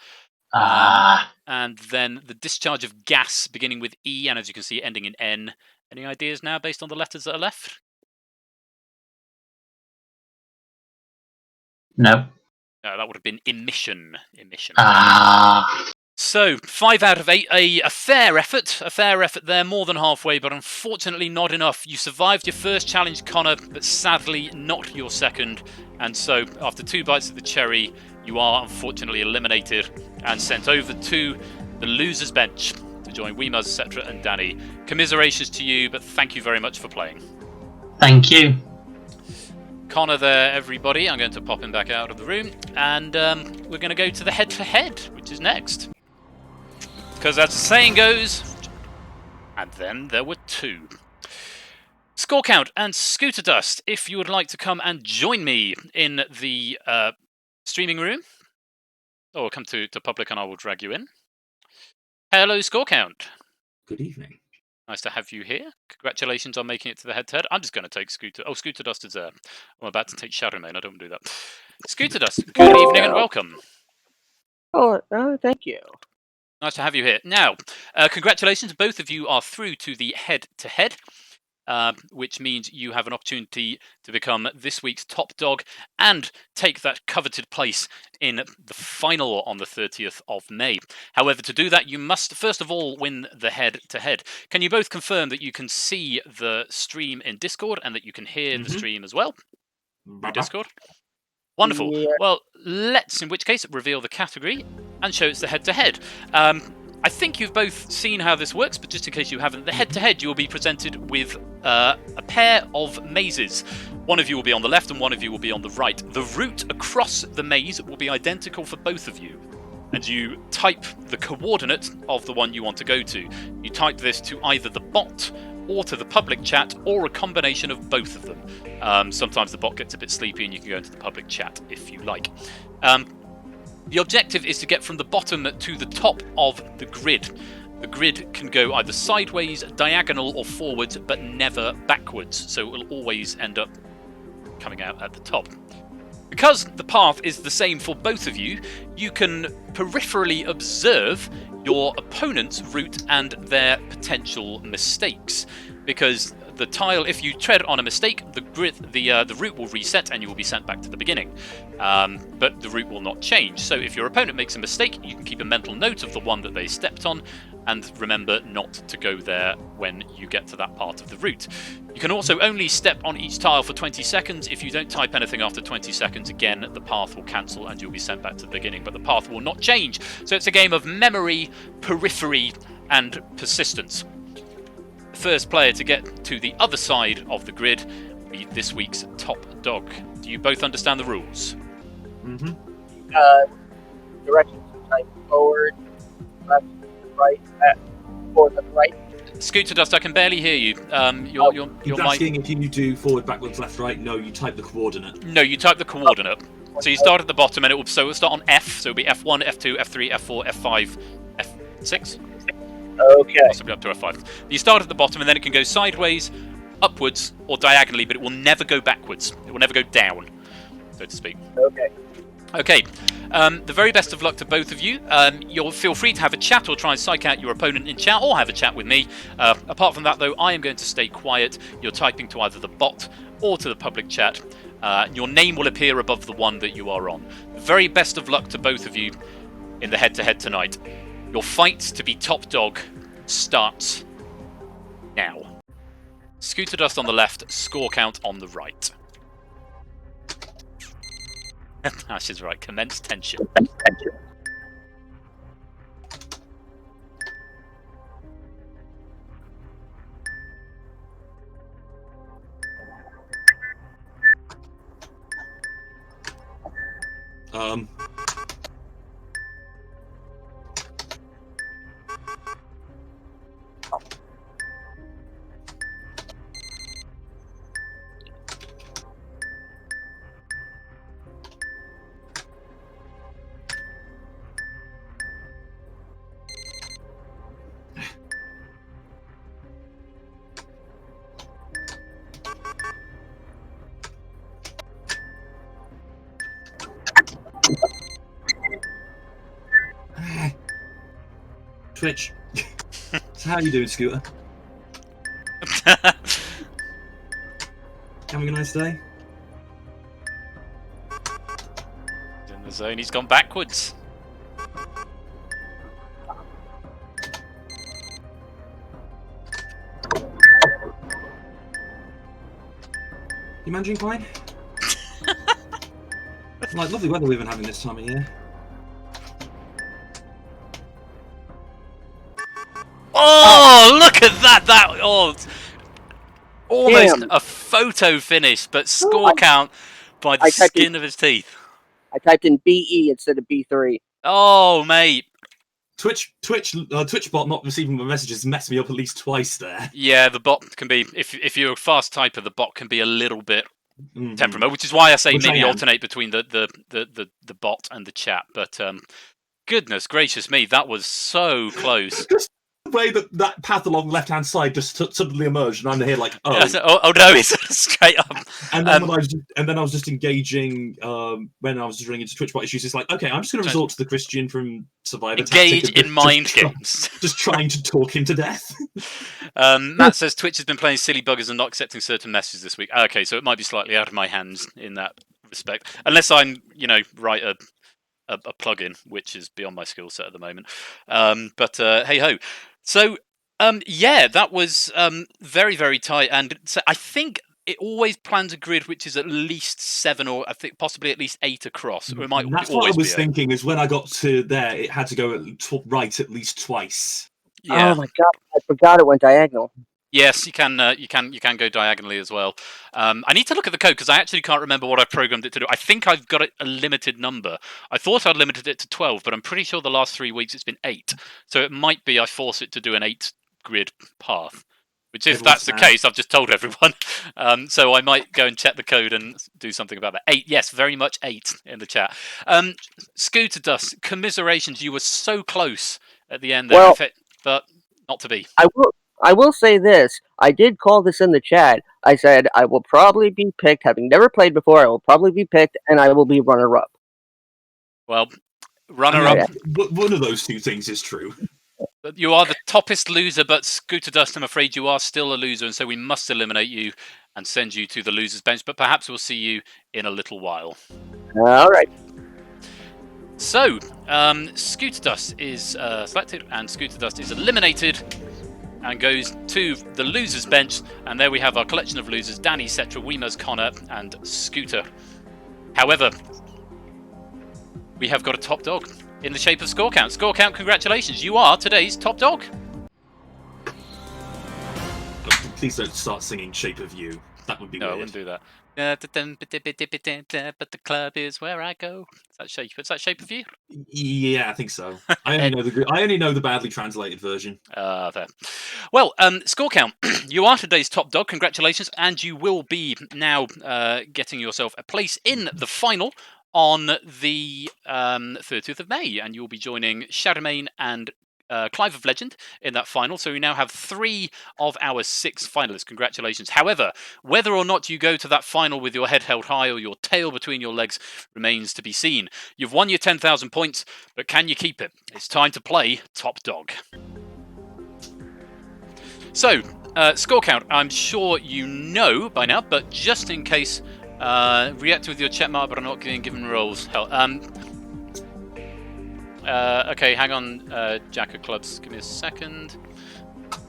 And then the discharge of gas, beginning with E, and as you can see, ending in N. Any ideas now based on the letters that are left? No. That would have been emission. So, 5 out of 8, a fair effort there, more than halfway, but unfortunately not enough. You survived your first challenge, Connor, but sadly not your second. And so, after 2 bites of the cherry, you are unfortunately eliminated and sent over to the loser's bench to join Weemaz, etc. and Danny. Commiserations to you, but thank you very much for playing. Thank you. Connor there, everybody. I'm going to pop him back out of the room, and we're going to go to the head-to-head, which is next. Because as the saying goes, and then there were 2. Score count and Scooter Dust, if you would like to come and join me in the streaming room, or come to public and I will drag you in. Hello, Score Count. Good evening. Nice to have you here. Congratulations on making it to the head-to-head. I'm just going to take Scooter. Oh, Scooter Dust is there. I'm about to take Shadowmane. I don't want to do that. Scooter Dust, good evening and welcome. Oh, thank you. Nice to have you here. Now, congratulations. Both of you are through to the head-to-head. which means you have an opportunity to become this week's top dog and take that coveted place in the final on the 30th of May. However, to do that, you must first of all win the head-to-head. Can you both confirm that you can see the stream in Discord and that you can hear the stream as well through Discord? Wonderful. Yeah. Well, let's, in which case, reveal the category and show it's the head-to-head. I think you've both seen how this works, but just in case you haven't, the head-to-head, you will be presented with a pair of mazes. One of you will be on the left and one of you will be on the right. The route across the maze will be identical for both of you. And you type the coordinate of the one you want to go to. You type this to either the bot or to the public chat, or a combination of both of them. Sometimes the bot gets a bit sleepy and you can go into the public chat if you like. The objective is to get from the bottom to the top of the grid. The grid can go either sideways, diagonal, or forwards, but never backwards, so it will always end up coming out at the top. Because the path is the same for both of you, you can peripherally observe your opponent's route and their potential mistakes. Because the tile, if you tread on a mistake, the route will reset and you will be sent back to the beginning. But the route will not change. So if your opponent makes a mistake, you can keep a mental note of the one that they stepped on and remember not to go there when you get to that part of the route. You can also only step on each tile for 20 seconds. If you don't type anything after 20 seconds, again, the path will cancel and you'll be sent back to the beginning, but the path will not change. So it's a game of memory, periphery, and persistence. The first player to get to the other side of the grid will be this week's top dog. Do you both understand the rules? Directions type forward, left, right, forward, left, right. Scooter Dust, I can barely hear you. Your He's asking if you do forward, backwards, left, right. No, you type the coordinate. No, you type the coordinate. So you start at the bottom, and it'll start on F. So it'll be F1, F2, F3, F4, F5, F6. Okay. Possibly up to F5. You start at the bottom, and then it can go sideways, upwards, or diagonally, but it will never go backwards. It will never go down, so to speak. Okay. Okay. The very best of luck to both of you. You'll feel free to have a chat or try and psych out your opponent in chat, or have a chat with me. Apart from that, though, I am going to stay quiet. You're typing to either the bot or to the public chat. Your name will appear above the one that you are on. The very best of luck to both of you in the head-to-head tonight. Your fight to be top dog starts now. Scooter Dust on the left, score count on the right. Ash is right. Commence tension. Twitch. So how are you doing, Scooter? Having a nice day? He's in the zone. He's gone backwards. You managing fine? Like, lovely weather we've been having this time of year. Oh, look at that! Almost Damn. a photo finish, but score count by the skin of his teeth. I typed in BE instead of B3. Oh, mate. Twitch bot not receiving my messages messed me up at least twice there. Yeah, the bot can be, if you're a fast typer, the bot can be a little bit temperamental, which is why I say maybe alternate between the bot and the chat. But goodness gracious me, that was so close. the way that path along the left-hand side just suddenly emerged, and I'm here like, oh. Oh no, it's straight up. And then I was just engaging when I was just running into TwitchBot issues. It's like, okay, I'm just going to resort to the Christian from Survivor. Engage in mind games. Just trying to talk him to death. Matt says Twitch has been playing silly buggers and not accepting certain messages this week. Okay, so it might be slightly out of my hands in that respect, unless I'm, write a plugin, which is beyond my skill set at the moment. But hey ho. So yeah, that was very, very tight, and so I think it always plans a grid which is at least 7 or I think possibly at least 8 across. Or it might That's always what I was be thinking. Is when I got to there, it had to go right at least twice. Yeah. Oh my god, I forgot it went diagonal. Yes, you can go diagonally as well. I need to look at the code because I actually can't remember what I've programmed it to do. I think I've got a limited number. I thought I'd limited it to 12, but I'm pretty sure the last 3 weeks it's been 8. So it might be I force it to do an 8 grid path. Which, if that's the case, I've just told everyone. So I might go and check the code and do something about that. 8, yes, very much 8 in the chat. Scooter Dust, commiserations. You were so close at the end there, Well, but not to be. I will say this. I did call this in the chat. I said I will probably be picked, having never played before. I will probably be picked, and I will be runner-up. Well, runner-up. One of those two things is true. You are the toppest loser, but Scooter Dust, I'm afraid you are still a loser, and so we must eliminate you and send you to the loser's bench. But perhaps we'll see you in a little while. All right. So, Scooter Dust is selected, and Scooter Dust is eliminated and goes to the loser's bench. And there we have our collection of losers: Danny, Cetra, Weemers, Connor, and Scooter. However, we have got a top dog in the shape of Score Count. Score Count, congratulations. You are today's top dog. Please don't start singing Shape of You. That would be weird. No, I wouldn't do that. But the club is where I go. Is that Shape of You? Yeah, I think so. I only know the badly translated version. There. Well, Score Count, you are today's top dog. Congratulations, and you will be now getting yourself a place in the final on the 30th of May, and you'll be joining Shadowmane and Clive of Legend in that final. So we now have 3 of our 6 finalists. Congratulations. However, whether or not you go to that final with your head held high or your tail between your legs remains to be seen. You've won your 10,000 points, but can you keep it? It's time to play Top Dog. So, Score Count, I'm sure you know by now, but just in case, react with your check mark, but I'm not getting given rolls. Okay, hang on, Jack of Clubs. Give me a second.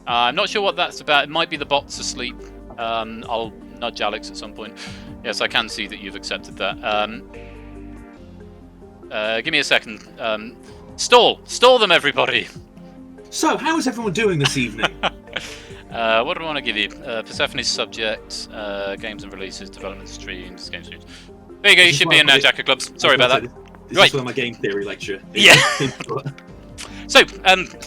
I'm not sure what that's about. It might be the bot's asleep. I'll nudge Alex at some point. Yes, I can see that you've accepted that. Give me a second. Stall them, everybody. So, how is everyone doing this evening? What do I want to give you? Persephone's subject, games and releases, development streams, game streams. There you go. You should be in now, Jack of Clubs. Sorry about that. This is for my game theory lecture. Yeah. So,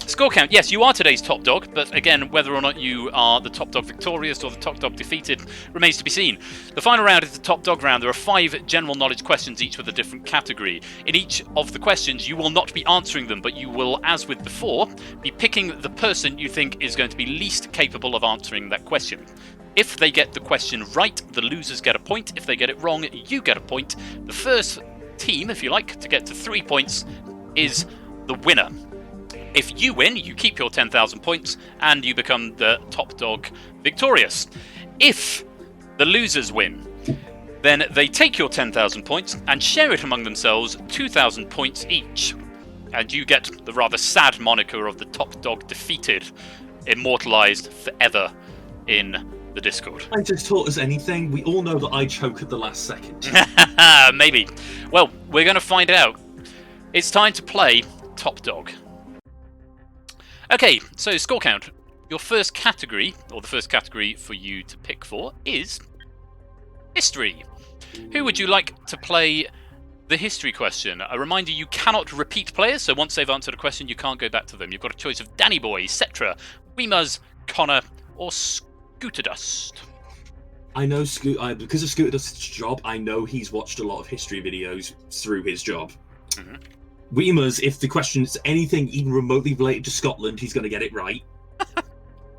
Score Count, yes, you are today's top dog, but again, whether or not you are the top dog victorious or the top dog defeated remains to be seen. The final round is the top dog round. There are 5 general knowledge questions, each with a different category. In each of the questions, you will not be answering them, but you will, as with before, be picking the person you think is going to be least capable of answering that question. If they get the question right, the losers get a point. If they get it wrong, you get a point. The first team, if you like, to get to 3 points is the winner. If you win, you keep your 10,000 points and you become the top dog victorious. If the losers win, then they take your 10,000 points and share it among themselves, 2,000 points each. And you get the rather sad moniker of the top dog defeated, immortalized forever in the Discord. I just taught us anything. We all know that I choke at the last second. Maybe. Well, we're going to find out. It's time to play Top Dog. Okay, so Score Count. Your first category, or the first category for you to pick for, is History. Who would you like to play the History question? A reminder, you cannot repeat players, so once they've answered a question, you can't go back to them. You've got a choice of Danny Boy, Cetra, Weemers, Connor, or Scooter Dust. I know because of Scooter Dust's job, I know he's watched a lot of history videos through his job. Mm-hmm. Weemers, if the question is anything even remotely related to Scotland, he's going to get it right.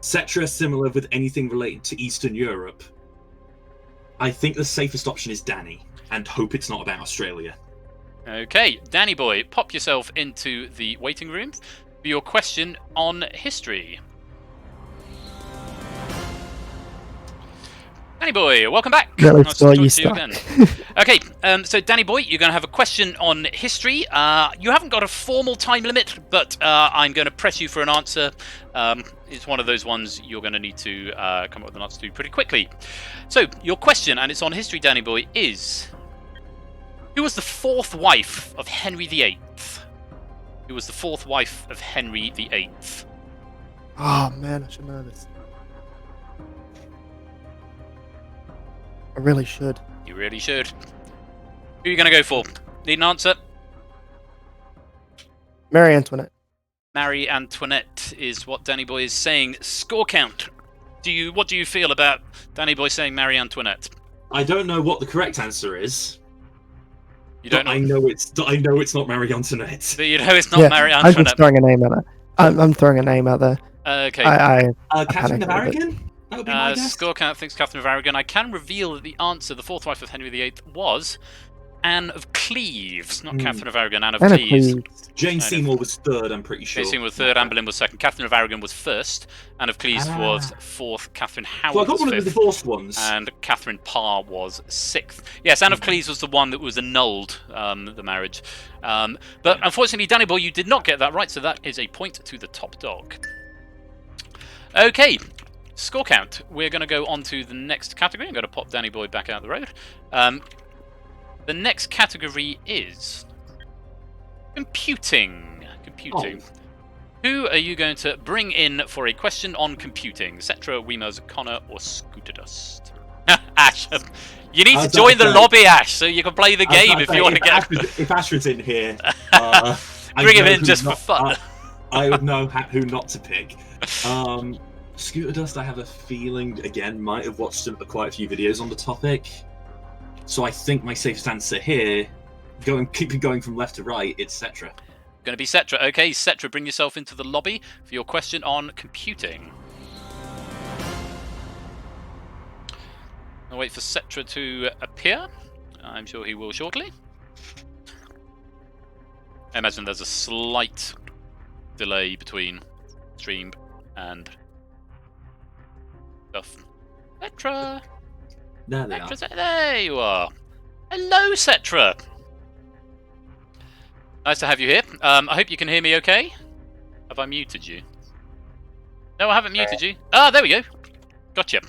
Cetra, similar with anything related to Eastern Europe. I think the safest option is Danny, and hope it's not about Australia. Okay, Danny boy, pop yourself into the waiting room for your question on history. Danny boy, welcome back. Really Nice to thought talk you to you again. Okay, so Danny boy, you're going to have a question on history. You haven't got a formal time limit, but I'm going to press you for an answer. It's one of those ones you're going to need to come up with an answer to pretty quickly. So, your question, and it's on history, Danny boy, is... Who was the fourth wife of Henry VIII? Who was the fourth wife of Henry VIII? Oh man, I should know this. I really should. You really should. Who are you going to go for? Need an answer? Marie Antoinette. Marie Antoinette is what Danny Boy is saying. Score count. What do you feel about Danny Boy saying Marie Antoinette? I don't know what the correct answer is. You don't know. I know it's not Marie Antoinette. But you know it's not Marie I'm Antoinette. just throwing a name out there. I'm throwing a name out there. Okay. Catherine of Aragon? That would be my guess. Score count thinks Catherine of Aragon. I can reveal that the answer, the fourth wife of Henry VIII, was Anne of Cleves, not Catherine of Aragon. Anne of Cleves. Jane Seymour was third, I'm pretty sure. Jane Seymour was third, Anne Boleyn was second, Catherine of Aragon was first, Anne of Cleves was fourth, Catherine Howard So I got was one fifth, of the divorced ones. and Catherine Parr was sixth. Yes, Anne of Cleves was the one that was annulled, the marriage. But unfortunately, Danny Boy, you did not get that right, so that is a point to the top dog. Okay, score count. We're going to go on to the next category. I'm going to pop Danny Boy back out the road. The next category is computing. Computing. Oh. Who are you going to bring in for a question on computing? Cetra, Weemers, Connor, or Scooter Dust? Ash, you need to join the lobby, Ash, so you can play the game if you want to get. If Ashford's in here, bring him in just for fun. I would know who not to pick. Scooter Dust, I have a feeling, again, might have watched quite a few videos on the topic. So I think my safest answer here, keeping going from left to right, it's Cetra. Going to be Cetra. Okay, Cetra, bring yourself into the lobby for your question on computing. I'll wait for Cetra to appear. I'm sure he will shortly. I imagine there's a slight delay between stream and stuff. Cetra! There they are. There you are. Hello, Cetra. Nice to have you here. I hope you can hear me okay. Have I muted you? No, I haven't muted you. Ah, there we go. Gotcha.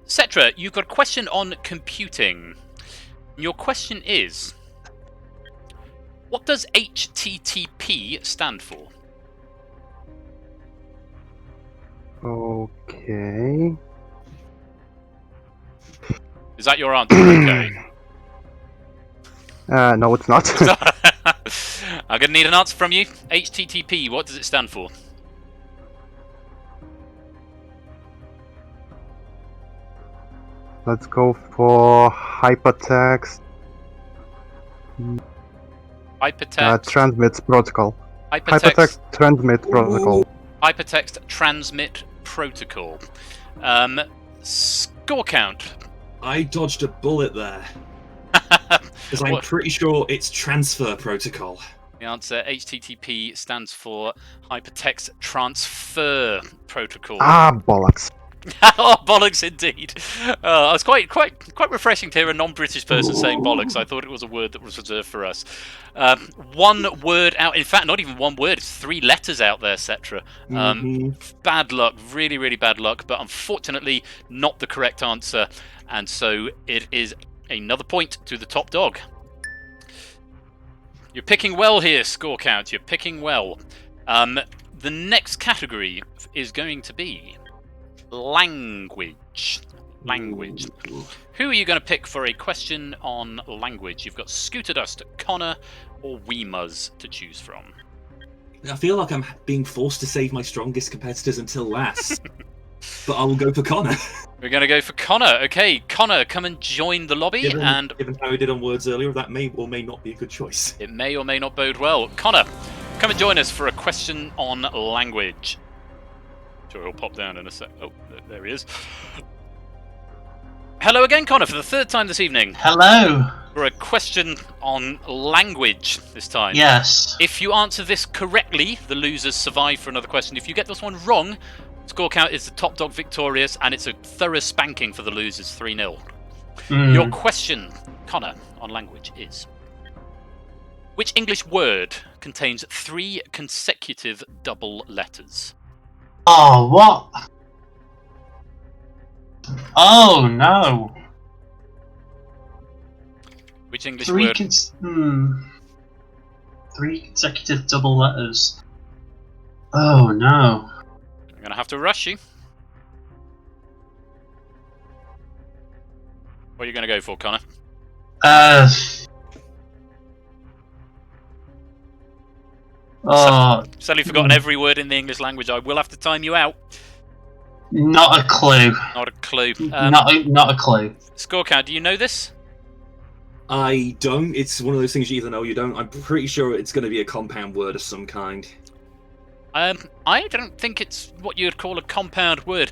Cetra, you've got a question on computing. Your question is, what does HTTP stand for? Okay. Is that your answer? Okay. No, it's not. I'm going to need an answer from you. HTTP, what does it stand for? Let's go for hypertext. Hypertext. Transmits protocol. Hypertext transmit protocol. Hypertext transmit protocol. Score count. I dodged a bullet there. Because I'm pretty sure it's transfer protocol. The answer, HTTP, stands for Hypertext Transfer Protocol. Ah, bollocks. Oh, bollocks indeed. It was quite refreshing to hear a non-British person saying bollocks. I thought it was a word that was reserved for us. One word out. In fact, not even one word. It's 3 letters out there, Cetra. Bad luck. Really, really bad luck. But unfortunately, not the correct answer. And so it is another point to the top dog. You're picking well here, score count. You're picking well. The next category is going to be language. Language. Who are you going to pick for a question on language? You've got Scooter Dust, Connor, or Weemers to choose from. I feel like I'm being forced to save my strongest competitors until last. but I will go for Connor. We're going to go for Connor. Okay, Connor, come and join the lobby, Given how we did on words earlier, that may or may not be a good choice. it may or may not bode well. Connor, come and join us for a question on language. Sure, he'll pop down in a sec. Oh, there he is. Hello again, Connor, for the third time this evening. Hello. For a question on language this time. Yes. If you answer this correctly, the losers survive for another question. If you get this one wrong, score count is the top dog victorious, and it's a thorough spanking for the losers, 3-0. Your question, Connor, on language is: which English word contains 3 consecutive double letters? Oh, what? Oh, no. Which English Three word? 3 consecutive double letters. Oh, no. I'm going to have to rush you. What are you going to go for, Connor? Suddenly forgotten every word in the English language. I will have to time you out. Not a clue. Not a clue. Not a clue. Score count, do you know this? I don't. It's one of those things you either know or you don't. I'm pretty sure it's going to be a compound word of some kind. I don't think it's what you'd call a compound word.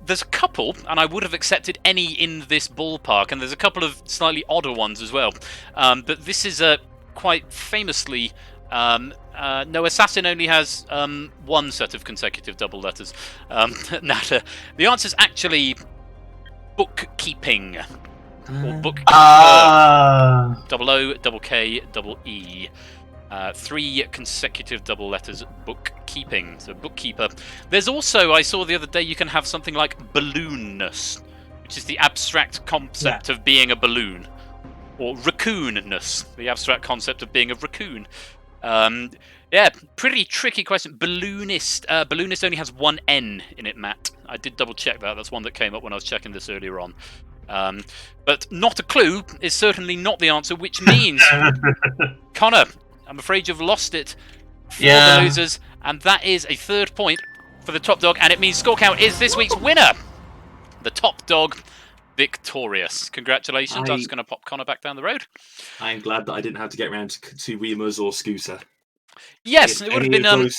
There's a couple, and I would have accepted any in this ballpark, and there's a couple of slightly odder ones as well. But this is quite famously... no, assassin only has 1 set of consecutive double letters. The answer's actually bookkeeping. Or bookkeeper. Double O, double K, double E. 3 consecutive double letters, bookkeeping. So bookkeeper. There's also, I saw the other day, you can have something like balloonness, which is the abstract concept of being a balloon. Or raccoonness, the abstract concept of being a raccoon. Yeah, pretty tricky question. Balloonist. Balloonist only has 1 N in it, Matt. I did double check that. That's one that came up when I was checking this earlier on. But not a clue is certainly not the answer, which means, Connor, I'm afraid you've lost it for the losers, and that is a 3rd point for the top dog, and it means score count is this week's winner. The top dog victorious. Congratulations. I'm just going to pop Connor back down the road. I'm glad that I didn't have to get around to Weemers or Scooter. Yes, it would have been...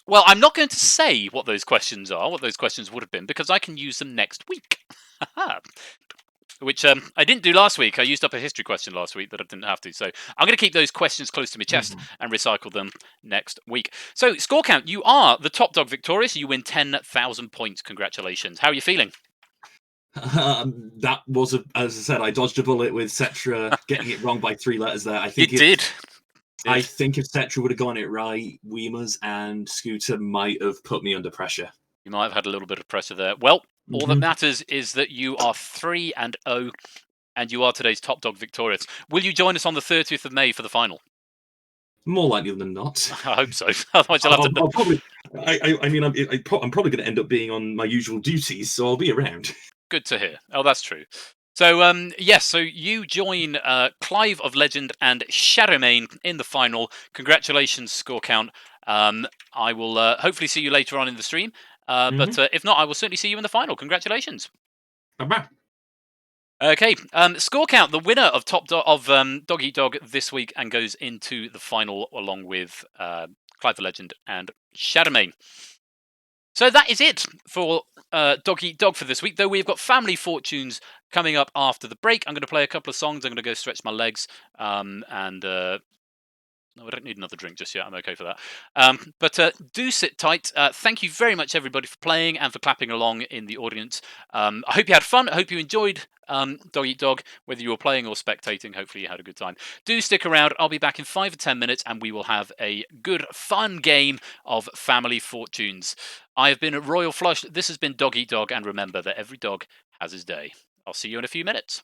Well, I'm not going to say what those questions are, what those questions would have been, because I can use them next week. Which I didn't do last week. I used up a history question last week that I didn't have to. So I'm going to keep those questions close to my chest and recycle them next week. So, score count, you are the top dog victorious. You win 10,000 points. Congratulations. How are you feeling? That was, as I said, I dodged a bullet with Cetra getting it wrong by 3 letters there. I think it did. I think if Cetra would have gotten it right, Weemers and Scooter might have put me under pressure. You might have had a little bit of pressure there. Well, all that matters is that you are 3-0, and you are today's top dog victorious. Will you join us on the 30th of May for the final? More likely than not. I hope so. Otherwise, you'll have to. I'll probably. I'm probably going to end up being on my usual duties, so I'll be around. Good to hear. Oh, that's true. So, yes, so you join Clive of Legend and Shadowmane in the final. Congratulations, score count. I will hopefully see you later on in the stream. But if not, I will certainly see you in the final. Congratulations. Bye-bye. Okay, score count. The winner of Dog Eat Dog this week and goes into the final along with Clive the Legend and Shadowmane. So that is it for Dog Eat Dog for this week, though we've got Family Fortunes coming up after the break. I'm going to play a couple of songs. I'm going to go stretch my legs no, I don't need another drink just yet. I'm okay for that. But do sit tight. Thank you very much, everybody, for playing and for clapping along in the audience. I hope you had fun. I hope you enjoyed Dog Eat Dog, whether you were playing or spectating. Hopefully you had a good time. Do stick around. I'll be back in 5 or 10 minutes, and we will have a good, fun game of Family Fortunes. I have been Royal Flush. This has been Dog Eat Dog, and remember that every dog has his day. I'll see you in a few minutes.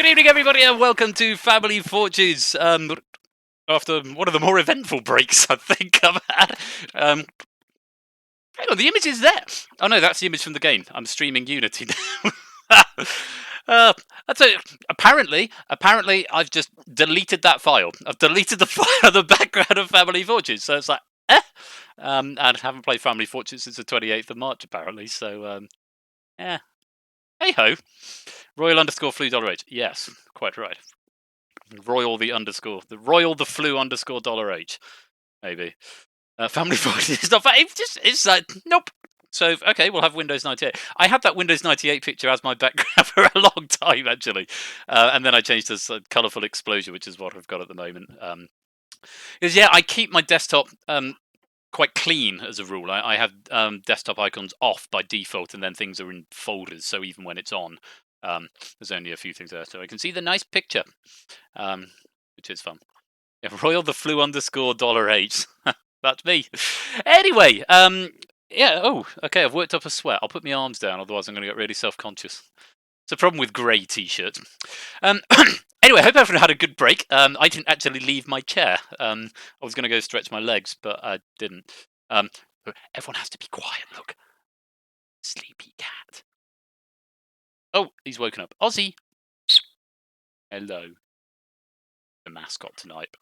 Good evening, everybody, and welcome to Family Fortunes. After one of the more eventful breaks I think I've had. Hang on, the image is there. Oh no, that's the image from the game. I'm streaming Unity now. That's it. Apparently, I've just deleted that file. I've deleted the file of the background of Family Fortunes. So it's like, and I haven't played Family Fortunes since the 28th of March, apparently. So, yeah. Hey ho. Royal _ flu $H. Yes, quite right. Royal the flu _ $H. Maybe. Family Fortunes is not. It's like nope. So okay, we'll have Windows 98. I had that Windows 98 picture as my background for a long time actually, and then I changed to colourful explosion, which is what I've got at the moment. Because yeah, I keep my desktop quite clean as a rule. I have desktop icons off by default, and then things are in folders. So even when it's on, there's only a few things there, so I can see the nice picture, which is fun. Yeah, Royal the flu _ $H. That's me. Anyway, yeah. Oh, okay. I've worked up a sweat. I'll put my arms down, otherwise I'm going to get really self-conscious. It's a problem with grey t-shirts. Anyway, I hope everyone had a good break. I didn't actually leave my chair. I was going to go stretch my legs, but I didn't. Everyone has to be quiet. Look, sleepy cat. Oh, he's woken up. Ozzy. Hello. The mascot tonight.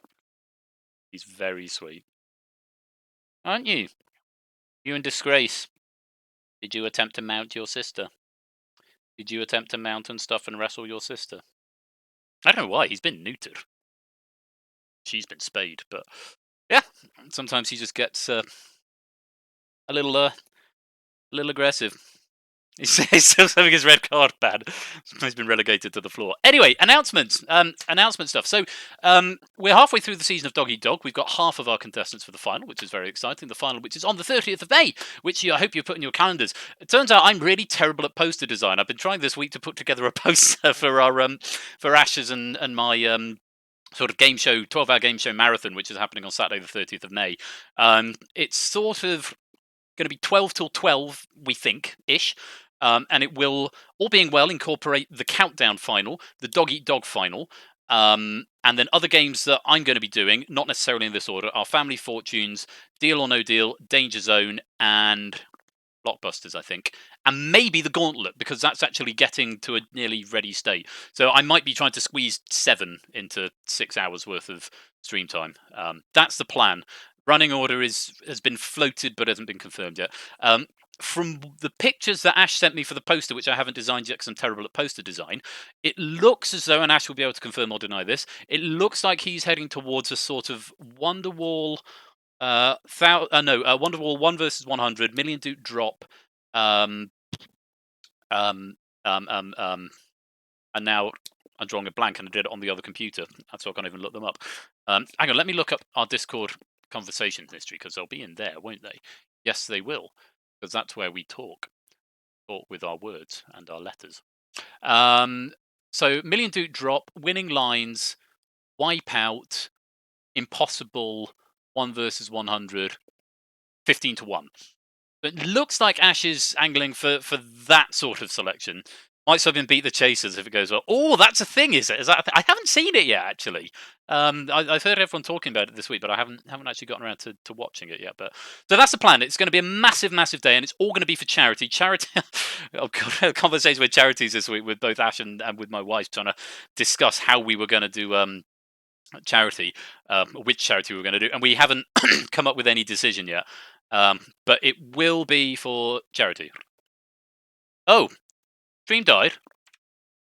He's very sweet. Aren't you? You in disgrace. Did you attempt to mount your sister? Did you attempt to mount and stuff and wrestle your sister? I don't know why. He's been neutered. She's been spayed, but yeah, sometimes he just gets a little aggressive. He's still having his red card bad. He's been relegated to the floor. Anyway, announcements. Announcement stuff. So we're halfway through the season of Dog Eat Dog. We've got half of our contestants for the final, which is very exciting. The final, which is on the 30th of May, which I hope you put in your calendars. It turns out I'm really terrible at poster design. I've been trying this week to put together a poster for our for Ash's and my sort of game show, 12-hour game show marathon, which is happening on Saturday the 30th of May. It's sort of going to be 12 till 12, we think, ish. And it will, all being well, incorporate the Countdown final, the Dog Eat Dog final, and then other games that I'm going to be doing, not necessarily in this order, are Family Fortunes, Deal or No Deal, Danger Zone, and Blockbusters, I think. And maybe the Gauntlet, because that's actually getting to a nearly ready state. So I might be trying to squeeze 7 into 6 hours worth of stream time. That's the plan. Running order has been floated but hasn't been confirmed yet. From the pictures that Ash sent me for the poster, which I haven't designed yet because I'm terrible at poster design, it looks as though, and Ash will be able to confirm or deny this, it looks like he's heading towards a sort of Wonderwall, Wonderwall 1 versus 100, Million Dude drop, and now I'm drawing a blank and I did it on the other computer, so I can't even look them up. Hang on, let me look up our Discord conversation history, because they'll be in there, won't they? Yes, they will. Because that's where we talk with our words and our letters. So Million Dude drop, winning lines, wipeout, impossible, 1 versus 100, 15 to 1. But it looks like Ash is angling for that sort of selection. Might sort of beat the Chasers if it goes well. Oh, that's a thing, is it? Is that I haven't seen it yet, actually. I've heard everyone talking about it this week, but I haven't actually gotten around to watching it yet. But so that's the plan. It's going to be a massive, massive day, and it's all going to be for charity. Charity. Oh God, conversation with charities this week with both Ash and with my wife, trying to discuss how we were going to do charity, which charity we were going to do, and we haven't come up with any decision yet. But it will be for charity. Oh. Stream died.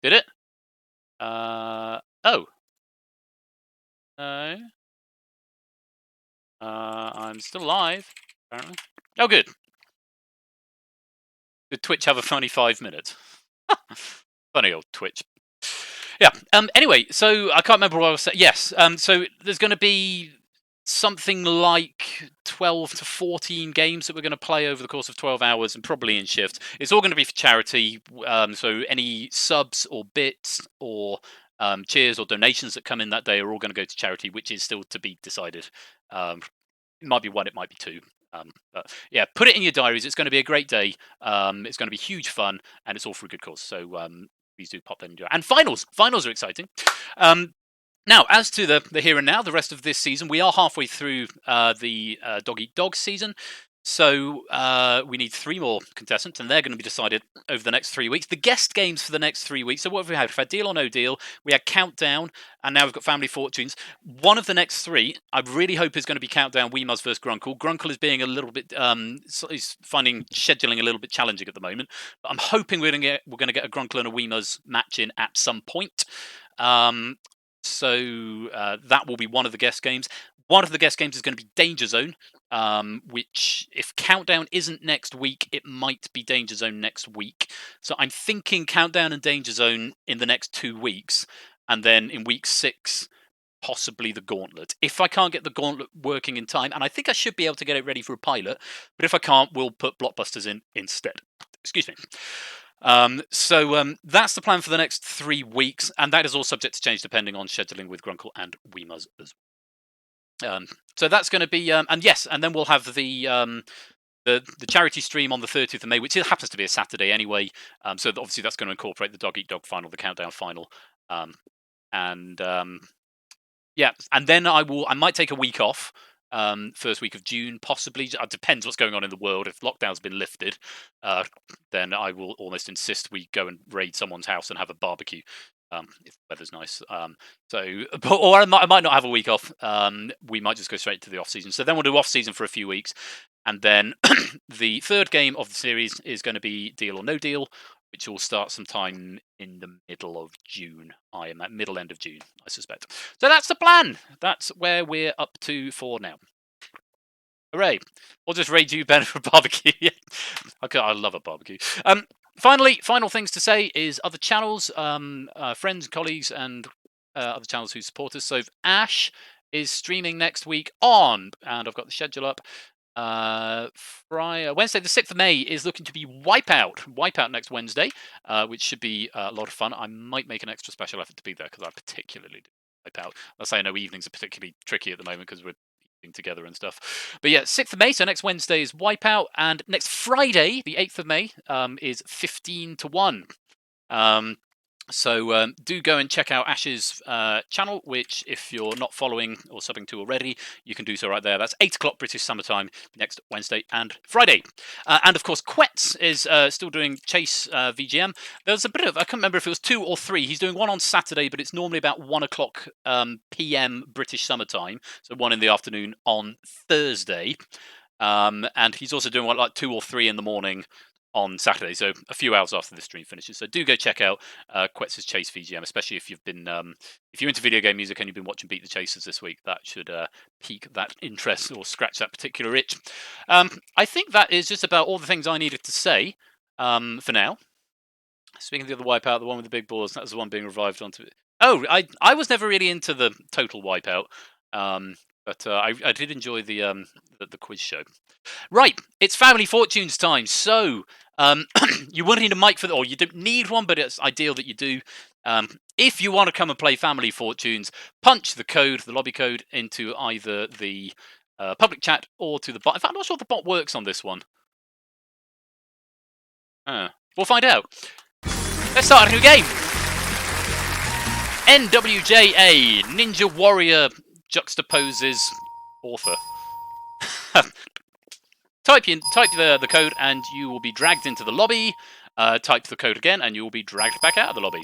Did it? Oh. No. I'm still live, apparently. Oh, good. Did Twitch have a funny 5 minutes? Funny old Twitch. Yeah. Anyway, so I can't remember what I was saying. Yes. So there's going to be something like 12 to 14 games that we're going to play over the course of 12 hours, and probably in shifts. It's all going to be for charity. So any subs or bits or cheers or donations that come in that day are all going to go to charity, which is still to be decided. It might be 1, it might be 2. But yeah, put it in your diaries. It's going to be a great day. It's going to be huge fun, and it's all for a good cause. So please do pop in and do it. And finals are exciting. Now, as to the here and now, the rest of this season, we are halfway through the Dog Eat Dog season. So we need 3 more contestants, and they're going to be decided over the next 3 weeks. The guest games for the next 3 weeks. So what have we had? We've had Deal or No Deal. We had Countdown, and now we've got Family Fortunes. One of the next 3, I really hope, is going to be Countdown Weemuz versus Grunkle. Grunkle is being a little bit, he's finding scheduling a little bit challenging at the moment. But I'm hoping we're going to get a Grunkle and a Weemuz match in at some point. So that will be one of the guest games. One of the guest games is going to be Danger Zone, which, if Countdown isn't next week, it might be Danger Zone next week. So I'm thinking Countdown and Danger Zone in the next 2 weeks, and then in week 6, possibly the Gauntlet. If I can't get the Gauntlet working in time, and I think I should be able to get it ready for a pilot, but if I can't, we'll put Blockbusters in instead. Excuse me. So that's the plan for the next 3 weeks, and that is all subject to change depending on scheduling with Grunkle and Weemuz as well. So that's going to be, and yes, and then we'll have the charity stream on the 30th of May, which happens to be a Saturday anyway. So obviously that's going to incorporate the Dog Eat Dog final, the Countdown final, yeah, and then I might take a week off. First week of June, possibly. It depends what's going on in the world. If lockdown's been lifted, then I will almost insist we go and raid someone's house and have a barbecue. If the weather's nice. Or I might not have a week off. We might just go straight to the off season. So then we'll do off season for a few weeks, and then the third game of the series is going to be Deal or No Deal, which will start sometime in the middle of June. I am at middle end of June, I suspect. So that's the plan. That's where we're up to for now. Hooray! We'll just raid you, Ben, for a barbecue. Okay, I love a barbecue. Finally, final things to say is other channels, friends, colleagues, and other channels who support us. So Ash is streaming next week on, and I've got the schedule up. Wednesday, the 6th of May is looking to be Wipeout next Wednesday, which should be a lot of fun. I might make an extra special effort to be there because I particularly do Wipeout. Let's say I know evenings are particularly tricky at the moment because we're eating together and stuff. But yeah, 6th of May, so next Wednesday is Wipeout, and next Friday, the 8th of May, is 15 to 1. So do go and check out Ash's channel, which, if you're not following or subbing to already, you can do so right there. That's 8 o'clock British summertime next Wednesday and Friday. And of course, Quetz is still doing Chase VGM. There's a bit of, I can't remember if it was 2 or 3. He's doing one on Saturday, but it's normally about 1 o'clock PM British summertime. So 1 in the afternoon on Thursday. And he's also doing one like 2 or 3 in the morning on Saturday, so a few hours after the stream finishes. So do go check out Quetz's Chase VGM, especially if you've been if you're into video game music and you've been watching Beat the Chasers this week. That should pique that interest or scratch that particular itch. I think that is just about all the things I needed to say for now. Speaking of the other Wipeout, the one with the big balls, that was the one being revived onto it. Oh, I was never really into the total Wipeout, but I did enjoy the quiz show. Right, it's Family Fortunes time. So you won't need a mic for or you don't need one, but it's ideal that you do. If you want to come and play Family Fortunes, punch the code, the lobby code, into either the public chat or to the bot. In fact, I'm not sure if the bot works on this one. We'll find out. Let's start a new game. NWJA, Ninja Warrior juxtaposes author. Type the code and you will be dragged into the lobby. Type the code again and you will be dragged back out of the lobby.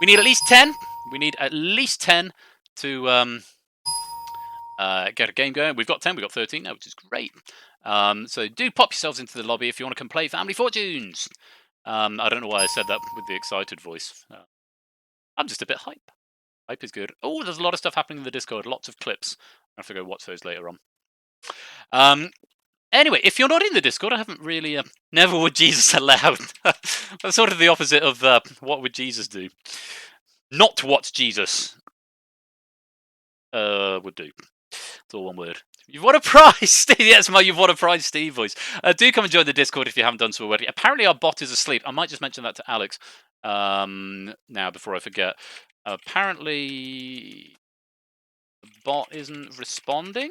We need at least 10. We need at least 10 to get a game going. We've got 10. We've got 13 now, which is great. So do pop yourselves into the lobby if you want to come play Family Fortunes. I don't know why I said that with the excited voice. I'm just a bit hype. Hype is good. Oh, there's a lot of stuff happening in the Discord. Lots of clips. I have to go watch those later on. Anyway, if you're not in the Discord, I haven't really... never would Jesus allowed. That's sort of the opposite of what would Jesus do. Not what Jesus would do. It's all one word. You've won a prize, Steve. Yes, my you've won a prize, Steve voice. Do come and join the Discord if you haven't done so already. Apparently our bot is asleep. I might just mention that to Alex now before I forget. Apparently the bot isn't responding.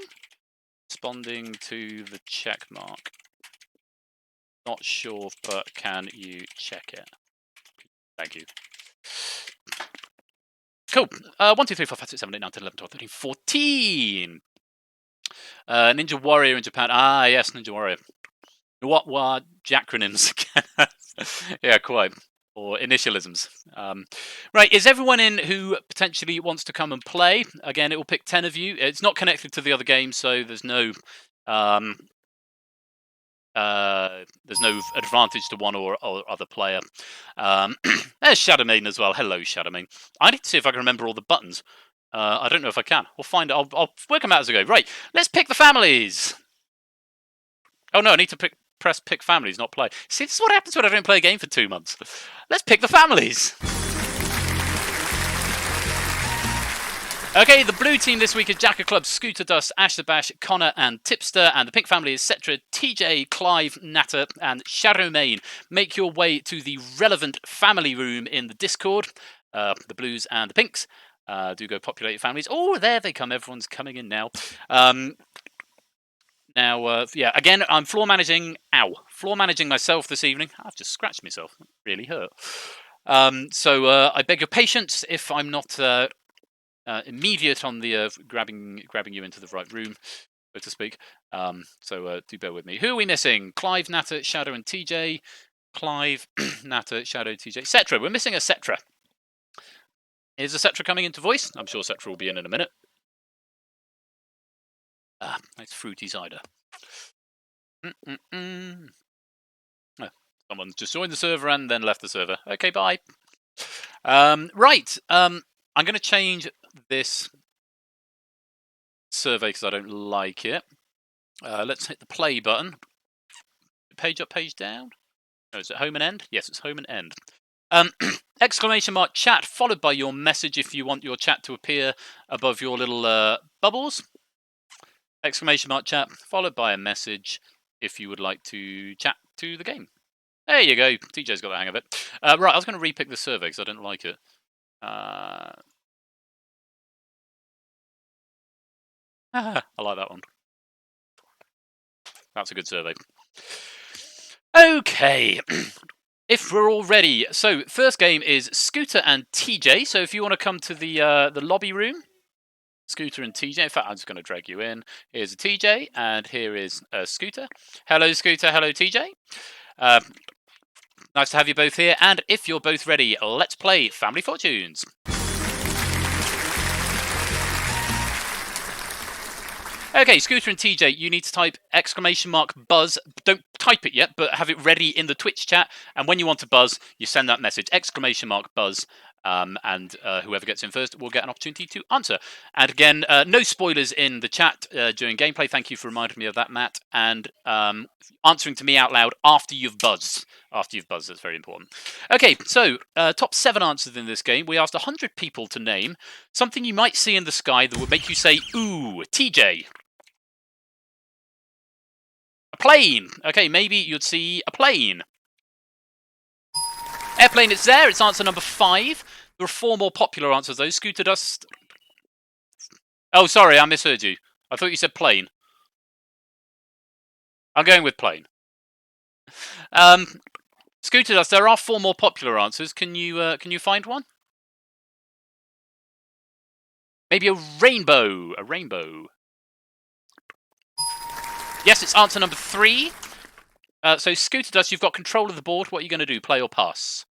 Responding to the check mark. Not sure, but can you check it? Thank you. Cool. 1, 2, 3, 4, 5, 6, 7, 8, 9, 10, 11, 12, 13, 14. Ninja Warrior in Japan. Ah, yes, Ninja Warrior. What jackronyms again? Yeah, quite. Or initialisms. Right, is everyone in who potentially wants to come and play? Again, it will pick 10 of you. It's not connected to the other game, so there's no advantage to one or other player. There's Shadowmain as well. Hello, Shadowmain. I need to see if I can remember all the buttons. I don't know if I can. We'll find. I'll work them out as I go. Right, let's pick the families. Oh no, I need to press pick families, not play. See, this is what happens when I don't play a game for 2 months. Let's pick the families. Okay, the blue team this week is Jack of Clubs, Scooter Dust, Ash the Bash, Connor and Tipster, and the pink family is Cetra, TJ, Clive, Natter, and Shadowmain. Make your way to the relevant family room in the Discord, the blues and the pinks. Do go populate your families. Oh, there they come. Everyone's coming in now. Yeah, again, I'm floor managing. Floor managing myself this evening. I've just scratched myself. It really hurt. So I beg your patience if I'm not immediate on the grabbing you into the right room, so to speak. So do bear with me. Who are we missing? Clive, Natter, Shadow, and TJ. Clive, Natter, Shadow, TJ. Cetra. We're missing a Cetra. Is a Cetra coming into voice? I'm sure Cetra will be in a minute. Nice fruity cider. Oh, someone's just joined the server and then left the server. Okay, bye. Right. I'm going to change this survey because I don't like it. Let's hit the play button. Page up, page down. Oh, is it home and end? Yes, it's home and end. Exclamation mark chat followed by your message if you want your chat to appear above your little bubbles. Exclamation mark chat followed by a message if you would like to chat to the game. There you go. TJ's got the hang of it. Right, I was going to repick the survey because I don't like it. I like that one. That's a good survey. Okay. If we're all ready. So, first game is Scooter and TJ. So, if you want to come to the lobby room, Scooter and TJ. In fact, I'm just going to drag you in. Here's a TJ, and here is Scooter. Hello, Scooter. Hello, TJ. Nice to have you both here. And if you're both ready, let's play Family Fortunes. Okay, Scooter and TJ, you need to type exclamation mark buzz. Don't type it yet, but have it ready in the Twitch chat. And when you want to buzz, you send that message, exclamation mark buzz. And whoever gets in first will get an opportunity to answer. And again, no spoilers in the chat during gameplay. Thank you for reminding me of that, Matt. And answering to me out loud after you've buzzed. After you've buzzed, that's very important. Okay, so top 7 answers in this game. We asked 100 people to name something you might see in the sky that would make you say, ooh, TJ. A plane. Okay, maybe you'd see a plane. Airplane, it's there. It's answer number 5. There are 4 more popular answers, though. Scooter Dust. Oh, sorry, I misheard you. I thought you said plane. I'm going with plane. Scooter Dust, there are 4 more popular answers. Can you find one? Maybe a rainbow. A rainbow. Yes, it's answer number 3. So, Scooter Dust, you've got control of the board. What are you going to do? Play or pass?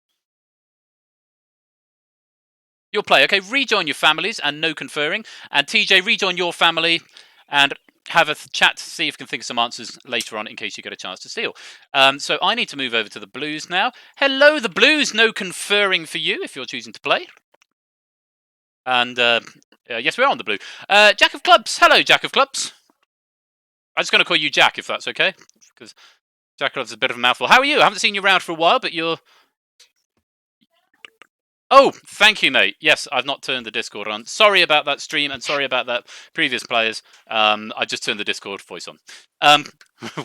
You'll play. Okay, rejoin your families and no conferring. And TJ, rejoin your family and have a chat to see if you can think of some answers later on in case you get a chance to steal. So I need to move over to the blues now. Hello, the blues. No conferring for you if you're choosing to play. And yes, we're on the blue. Jack of Clubs. Hello, Jack of Clubs. I'm just going to call you Jack if that's okay. Because Jack of Clubs is a bit of a mouthful. How are you? I haven't seen you around for a while, but you're... Oh, thank you, mate. Yes, I've not turned the Discord on. Sorry about that stream and sorry about that previous players. I just turned the Discord voice on.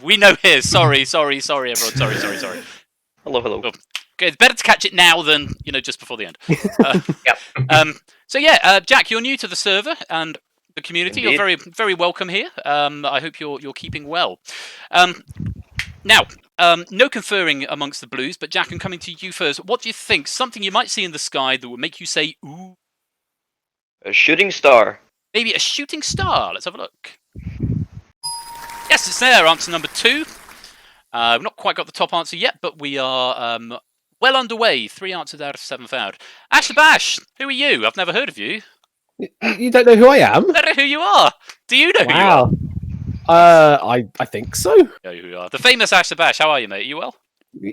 We know here. Sorry, everyone. Sorry. Hello. Oh, okay, it's better to catch it now than, just before the end. Yep. So yeah, Jack, you're new to the server and the community. Indeed. You're very, very welcome here. I hope you're keeping well. Now, no conferring amongst the blues, but Jack, I'm coming to you first. What do you think? Something you might see in the sky that would make you say, ooh? A shooting star. Maybe a shooting star. Let's have a look. Yes, it's there. Answer number 2. We've not quite got the top answer yet, but we are well underway. 3 answers out of 7 found. Ash the Bash, who are you? I've never heard of you. You don't know who I am? I don't know who you are. Do you know who you Wow. I think so. are? Know who you are. The famous Ash the Bash. How are you, mate? Are you well?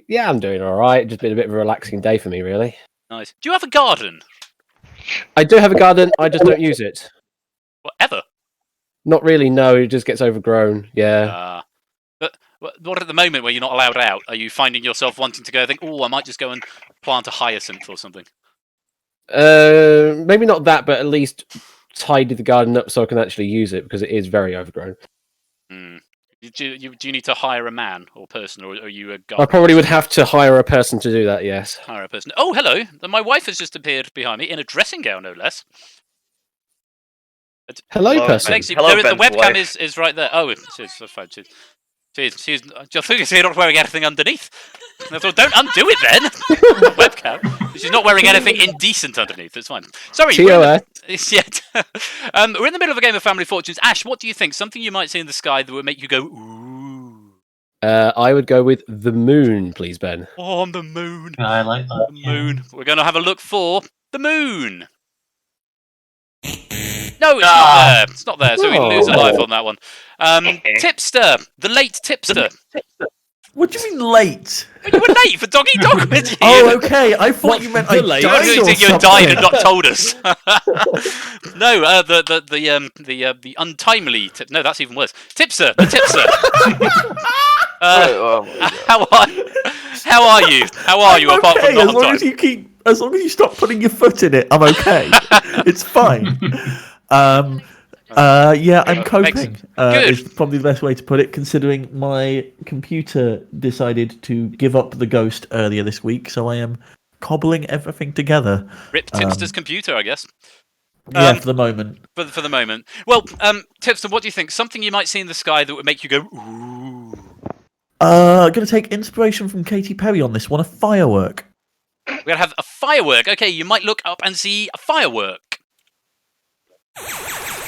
Yeah, I'm doing all right. Just been a bit of a relaxing day for me, really. Nice. Do you have a garden? I do have a garden. I just don't use it. Whatever. Not really. No, it just gets overgrown. Yeah. But what at the moment where you're not allowed out? Are you finding yourself wanting to go think, oh, I might just go and plant a hyacinth or something? Maybe not that, but at least tidy the garden up so I can actually use it because it is very overgrown. Hmm. Do you need to hire a man or person, or are you a guy? I probably would have to hire a person to do that. Yes. Hire a person. Oh, hello! My wife has just appeared behind me in a dressing gown, no less. Hello, Hello. person. Thanks. Hello, The Ben's webcam wife. is right there. Oh, she's fine. She's you're not wearing anything underneath. I thought, don't undo it then. Webcam. She's not wearing anything indecent underneath. It's fine. Sorry. We're in the middle of a game of Family Fortunes. Ash, what do you think? Something you might see in the sky that would make you go, ooh. I would go with the moon, please, Ben. Oh, on the moon. Yeah, I like that. The moon. We're going to have a look for the moon. No, it's not there. It's not there, so we lose a life on that one. Tipster, the late tipster. What do you mean late? You were late for Doggy Dog with you. Oh, okay. I thought you meant I died I or think you something. died and not told us. No, the untimely tip. No, that's even worse. Tipster, the tipster. Oh my God. How are you? How are you? I'm Apart okay, from not as long on as time. as long as you stop putting your foot in it, I'm okay. It's fine. Yeah, I'm coping. Good. Is probably the best way to put it, considering my computer decided to give up the ghost earlier this week, so I am cobbling everything together. Rip Tipster's computer, I guess. Yeah, for the moment. For the moment. Well, Tipster, what do you think? Something you might see in the sky that would make you go, ooh. Gonna take inspiration from Katy Perry on this one, a firework. We're going to have a firework. Okay, you might look up and see a firework.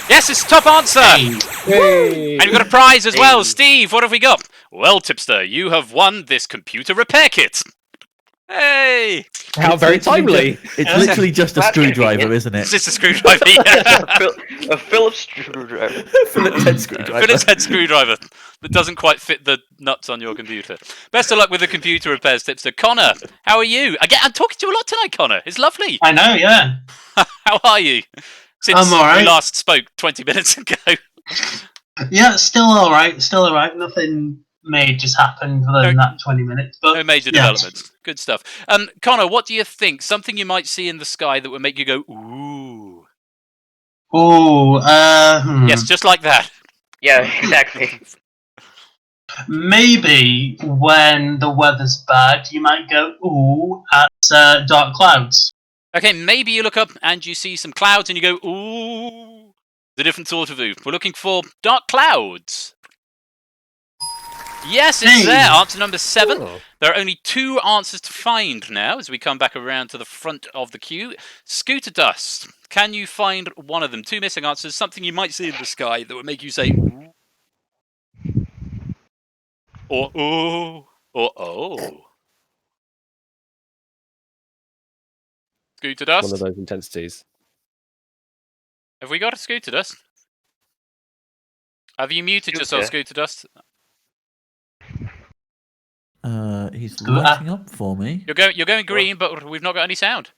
Yes, it's top answer! Hey. And we've got a prize as well. Steve, what have we got? Well, Tipster, you have won this computer repair kit. Hey! How very timely. It's literally just a That's screwdriver, convenient. isn't it? It's just a screwdriver. Yeah. A Phillips screwdriver. Phillips head screwdriver. Phillips head screwdriver that doesn't quite fit the nuts on your computer. Best of luck with the computer repairs, Tipster. Connor, how are you? Again, I'm talking to you a lot tonight, Connor. It's lovely. I know, yeah. How are you? Since I'm all right. we last spoke 20 minutes ago. Yeah, still all right. Still all right. Nothing major just happened other than that 20 minutes. But No major yeah. developments. Good stuff. Connor, what do you think? Something you might see in the sky that would make you go, ooh. Oh, Yes, just like that. Yeah, exactly. maybe when the weather's bad, you might go ooh at dark clouds. Okay, maybe you look up and you see some clouds and you go, ooh. The different sort of ooh. We're looking for dark clouds. Yes, it's there. Answer number 7. Oh. There are only 2 answers to find now as we come back around to the front of the queue. Scooter dust. Can you find one of them? 2 missing answers. Something you might see in the sky that would make you say, ooh. Or ooh. Or oh. Scooter dust. One of those intensities. Have we got a Scooter dust? Have you muted yourself, Scooter dust? He's Scooter. lighting up for me. You're going green, but we've not got any sound.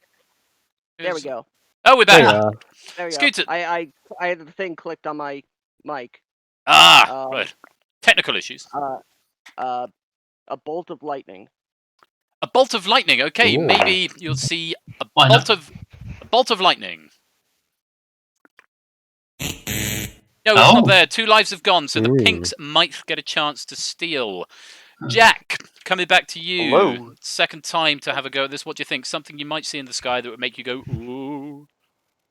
There we go. Oh, we're There you back. are. There we Scooter. go. I had the thing clicked on my mic. Right. Technical issues. A bolt of lightning. A bolt of lightning. Okay, Ooh. maybe you'll see a Why bolt not? of lightning. No, it's Oh. not there. 2 lives have gone, so the Ooh. pinks might get a chance to steal. Jack, coming back to you. Hello. Second time to have a go at this. What do you think? Something you might see in the sky that would make you go, ooh.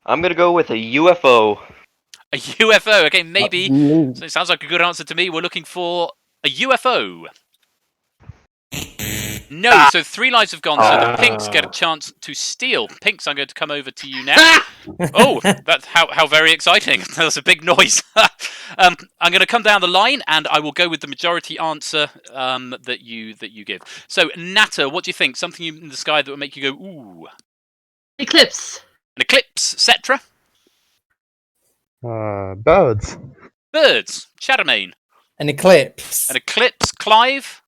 I'm gonna go with a UFO. A UFO. Okay, maybe. Mm. So it sounds like a good answer to me. We're looking for a UFO. No, so 3 lives have gone, so the pinks get a chance to steal. Pinks, I'm going to come over to you now. Oh, that's how very exciting. That's a big noise. I'm going to come down the line, and I will go with the majority answer that you give. So, Natter, what do you think? Something in the sky that would make you go, ooh. Eclipse. An eclipse. Cetra? Birds. Birds. Shadowmane. An eclipse. An eclipse. Clive?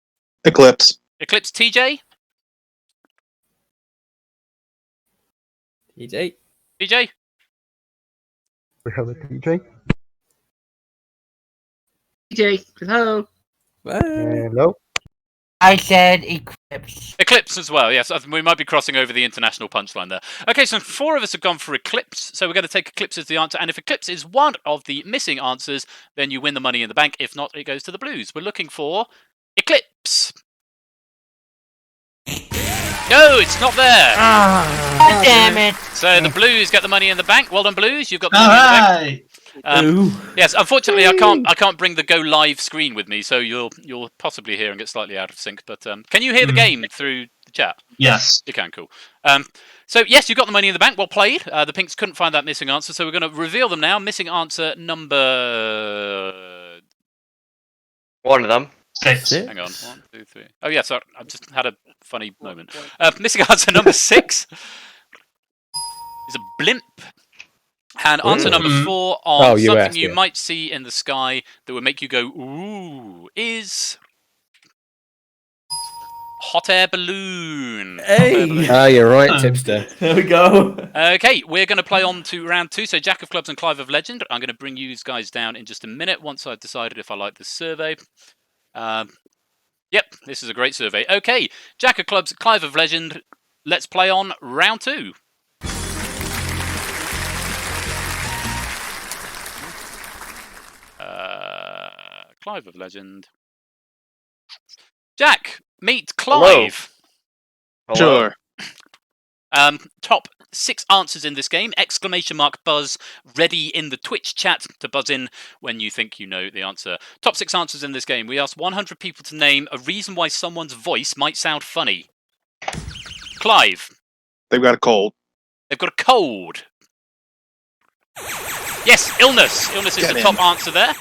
Eclipse. Eclipse. TJ? TJ. TJ? We have a TJ. TJ, hello. Hello. I said eclipse. Eclipse as well, yes. We might be crossing over the international punchline there. Okay, so 4 of us have gone for eclipse, so we're going to take eclipse as the answer. And if eclipse is one of the missing answers, then you win the money in the bank. If not, it goes to the Blues. We're looking for eclipse. No, it's not there. Damn it. So the Blues get the money in the bank. Well done, Blues. You've got the money in the bank. Yes, unfortunately, I can't bring the go live screen with me, so you'll possibly hear and get slightly out of sync. But can you hear the game through the chat? Yes, you can. Cool. So yes, you got the money in the bank. Well played. The Pinks couldn't find that missing answer, so we're going to reveal them now. Missing answer number. One of them. 6. Hang on. 1, 2, 3. Oh yeah, sorry. I just had a funny moment. Missing answer number 6 is a blimp. And answer number 4 on something you might see in the sky that would make you go, ooh, is hot air balloon. Hey! Oh, you're right, tipster. There we go. Okay, we're going to play on to round 2. So Jack of Clubs and Clive of Legend. I'm going to bring you guys down in just a minute once I've decided if I like this survey. Yep, this is a great survey. Okay, Jack of Clubs, Clive of Legend. Let's play on round 2. Clive of Legend. Jack, meet Clive. Hello. Sure. Top 6 answers in this game. Exclamation mark buzz ready in the Twitch chat to buzz in when you think you know the answer. Top 6 answers in this game. We asked 100 people to name a reason why someone's voice might sound funny. Clive. They've got a cold. They've got a cold. Yes, illness. Illness is the top answer there.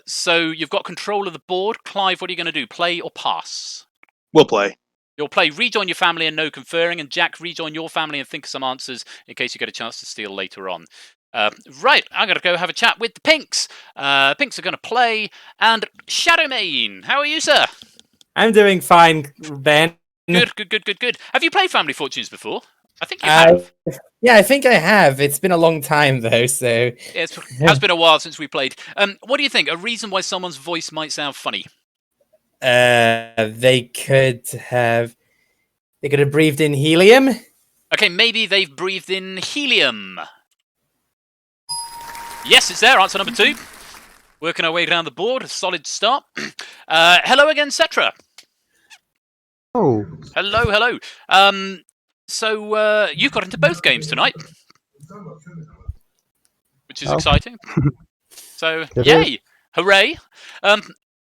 So you've got control of the board. Clive, what are you going to do? Play or pass? We'll play. You'll play rejoin your family and no conferring, and Jack, rejoin your family and think of some answers in case you get a chance to steal later on. Right, I'm going to go have a chat with the Pinks. Pinks are going to play, and Shadowmane, how are you, sir? I'm doing fine, Ben. Good. Have you played Family Fortunes before? I think you have. Yeah, I think I have. It's been a long time, though, so... Yeah, it has been a while since we played. What do you think? A reason why someone's voice might sound funny? They could have breathed in helium. Okay, maybe they've breathed in helium. Yes, it's there. Answer number 2. Working our way down the board. A solid start. Hello again, Cetra. Oh. Hello. So you got into both games tonight, which is exciting. So yay, hooray!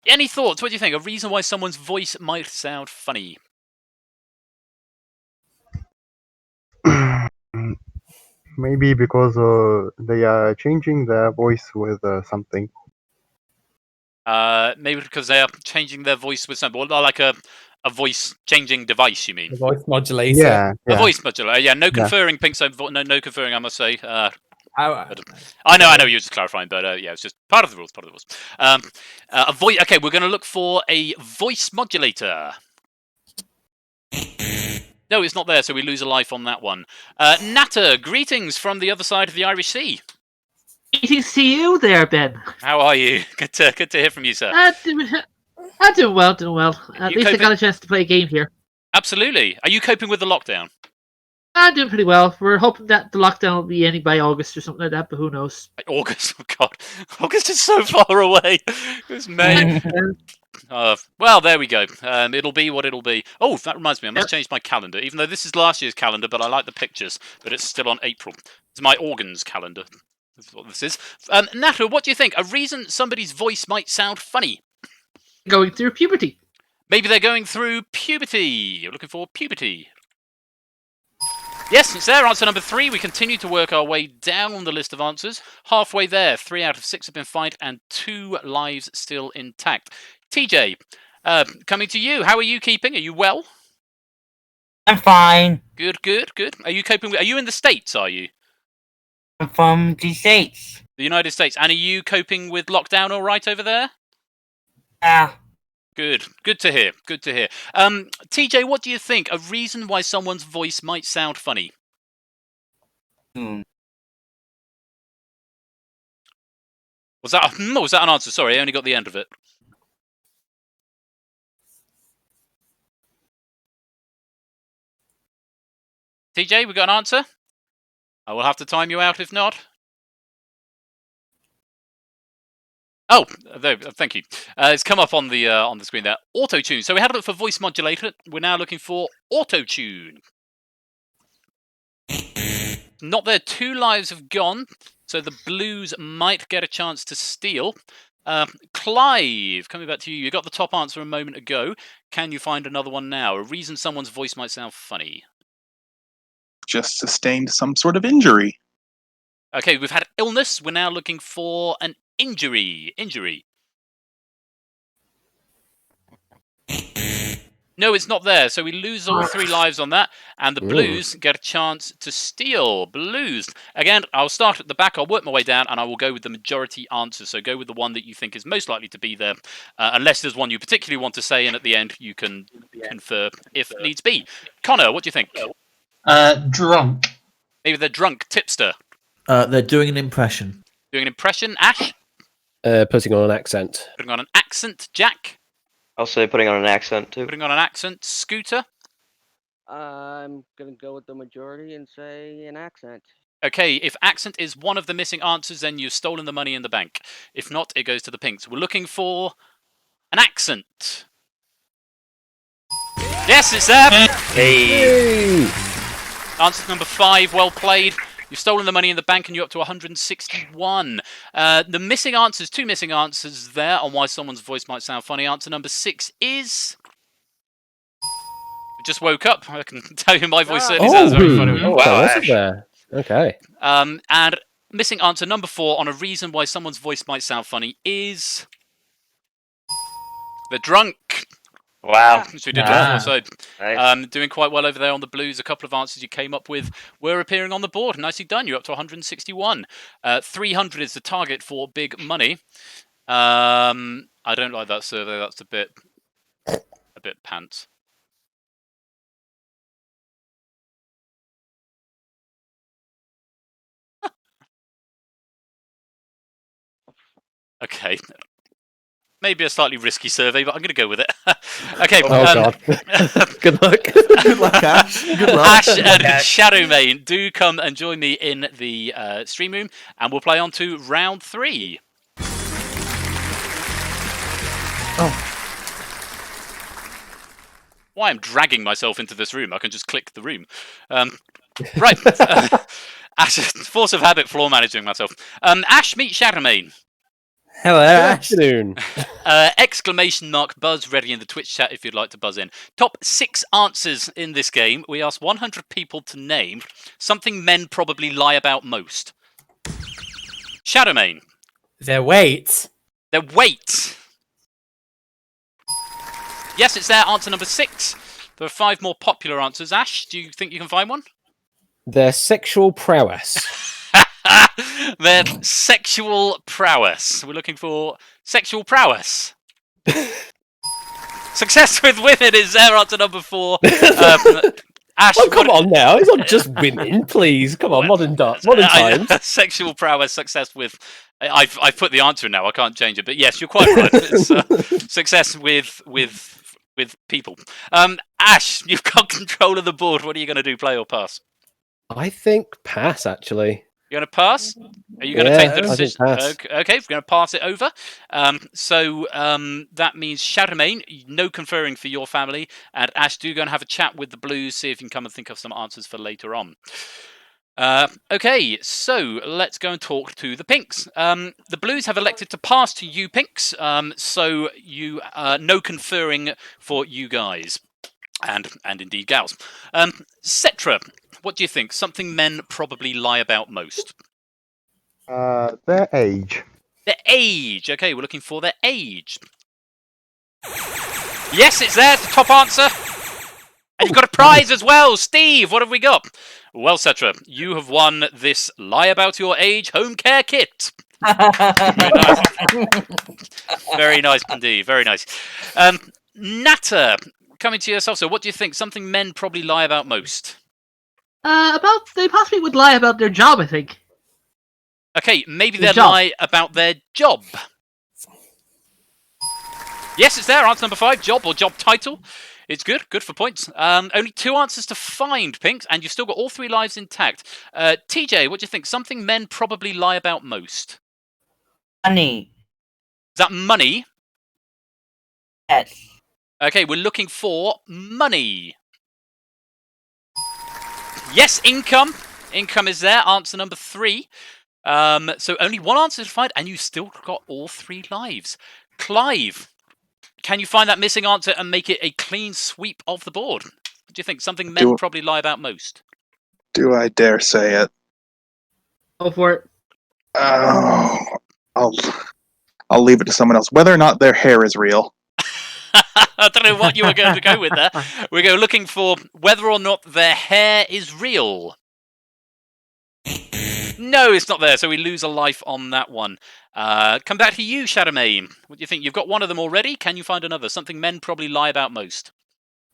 Any thoughts? What do you think? A reason why someone's voice might sound funny? Maybe because they are changing their voice with something. Maybe because they are changing their voice with something, like a voice changing device. You mean? A voice modulator. Yeah. A voice modulator. Yeah. No conferring, Pink. So no conferring. I must say. I know. You're just clarifying, but yeah, it's just part of the rules. A voice. Okay, we're going to look for a voice modulator. No, it's not there, so we lose a life on that one. Natter, greetings from the other side of the Irish Sea. Greetings to you there, Ben. How are you? Good to hear from you, sir. I'm doing well. At least I got a chance to play a game here. Absolutely. Are you coping with the lockdown? I'm doing pretty well. We're hoping that the lockdown will be ending by August or something like that, but who knows? August? Oh, God. August is so far away. It's May. Well, there we go. It'll be what it'll be. Oh, that reminds me. I must change my calendar. Even though this is last year's calendar, but I like the pictures. But it's still on April. It's my organs calendar. That's what this is. Natter, what do you think? A reason somebody's voice might sound funny? Going through puberty. Maybe they're going through puberty. You're looking for puberty. Yes, it's there. Answer number 3. We continue to work our way down the list of answers. Halfway there. 3 out of 6 have been fired and 2 lives still intact. TJ, coming to you. How are you keeping? Are you well? I'm fine. Good, good, good. Are you coping with... Are you in the States, are you? I'm from the States. The United States. And are you coping with lockdown all right over there? Yeah. Good. Good to hear. Good to hear. TJ, what do you think? A reason why someone's voice might sound funny? Was that an answer? Sorry, I only got the end of it. TJ, we got an answer? I will have to time you out if not. Oh, there, thank you. It's come up on the screen there. Auto-tune. So we had a look for voice modulator. We're now looking for auto-tune. Not there. 2 lives have gone, so the Blues might get a chance to steal. Clive, coming back to you. You got the top answer a moment ago. Can you find another one now? A reason someone's voice might sound funny. Just sustained some sort of injury. Okay, we've had illness. We're now looking for an injury. Injury. No, it's not there. So we lose all 3 lives on that, and the Blues get a chance to steal. Blues. Again, I'll start at the back. I'll work my way down, and I will go with the majority answer. So go with the one that you think is most likely to be there, unless there's one you particularly want to say, and at the end you can confer if needs be. Connor, what do you think? Drunk. Maybe they're drunk. Tipster. They're doing an impression. Doing an impression. Ash? Putting on an accent. Putting on an accent. Jack? I'll say putting on an accent too. Putting on an accent. Scooter? I'm gonna go with the majority and say an accent. Okay, if accent is one of the missing answers, then you've stolen the money in the bank. If not, it goes to the pinks. We're looking for an accent. Yes, it's there! Hey! Answer number 5, well played. You've stolen the money in the bank and you're up to 161. The missing answers, 2 missing answers there on why someone's voice might sound funny. Answer number 6 is... I just woke up. I can tell you my voice certainly sounds very funny. Oh, wow, wasn't there? Okay. And missing answer number 4 on a reason why someone's voice might sound funny is... They're drunk. Wow. So we did before, so doing quite well over there on the Blues. A couple of answers you came up with were appearing on the board. Nicely done. You're up to 161. 300 is the target for big money. I don't like that survey. That's a bit pants. Okay. Maybe a slightly risky survey, but I'm going to go with it. Okay. Oh, God. Good luck. Good luck, Ash. Good luck. Ash and Shadowmane, do come and join me in the stream room, and we'll play on to round 3. Oh. Why I'm dragging myself into this room. I can just click the room. Right. Ash, force of habit, floor managing myself. Ash, meet Shadowmane. Hello, Ash. Afternoon. Exclamation mark buzz ready in the Twitch chat if you'd like to buzz in. Top 6 answers in this game. We asked 100 people to name something men probably lie about most. Shadowmane. Their weight. Their weight. Yes, it's there. Answer number 6. There are 5 more popular answers. Ash, do you think you can find one? Their sexual prowess. Their sexual prowess. We're looking for sexual prowess. Success with women is there. Answer number 4. Ash, oh, come on now. It's not just women, please. Come on, modern times. Sexual prowess, success with... I've put the answer in now. I can't change it. But yes, you're quite right. It's success with people. Ash, you've got control of the board. What are you going to do? Play or pass? I think pass, actually. You're going to pass? Are you going to take the decision? Pass. Okay, we're going to pass it over. So that means Shadowmane, no conferring for your family. And Ash, do go and have a chat with the Blues, see if you can come and think of some answers for later on. Okay, so let's go and talk to the Pinks. The Blues have elected to pass to you, Pinks, so you no conferring for you guys, and indeed gals. Cetra, what do you think? Something men probably lie about most. Their age. Their age. Okay, we're looking for their age. Yes, it's there. It's the top answer. And you've got a prize as well. Steve, what have we got? Well, Cetra, you have won this Lie About Your Age home care kit. Very nice. Very nice indeed. Very nice. Natter, coming to yourself. So what do you think? Something men probably lie about most? They possibly would lie about their job, I think. Okay, maybe they'll lie about their job. Yes, it's there. Answer number 5, job or job title. It's good. Good for points. Only 2 answers to find, Pinks, and you've still got all 3 lives intact. TJ, what do you think? Something men probably lie about most? Money. Is that money? Yes. Okay, we're looking for money. Yes, income. Income is there. Answer number 3. So only 1 answer to find, and you still got all 3 lives. Clive, can you find that missing answer and make it a clean sweep of the board? What do you think? Something men probably lie about most. Do I dare say it? Go for it. Oh, I'll leave it to someone else. Whether or not their hair is real. I don't know what you were going to go with there. We go looking for whether or not their hair is real. No, it's not there, so we lose a life on that one. Come back to you, Shadowmane. What do you think? You've got one of them already. Can you find another? Something men probably lie about most.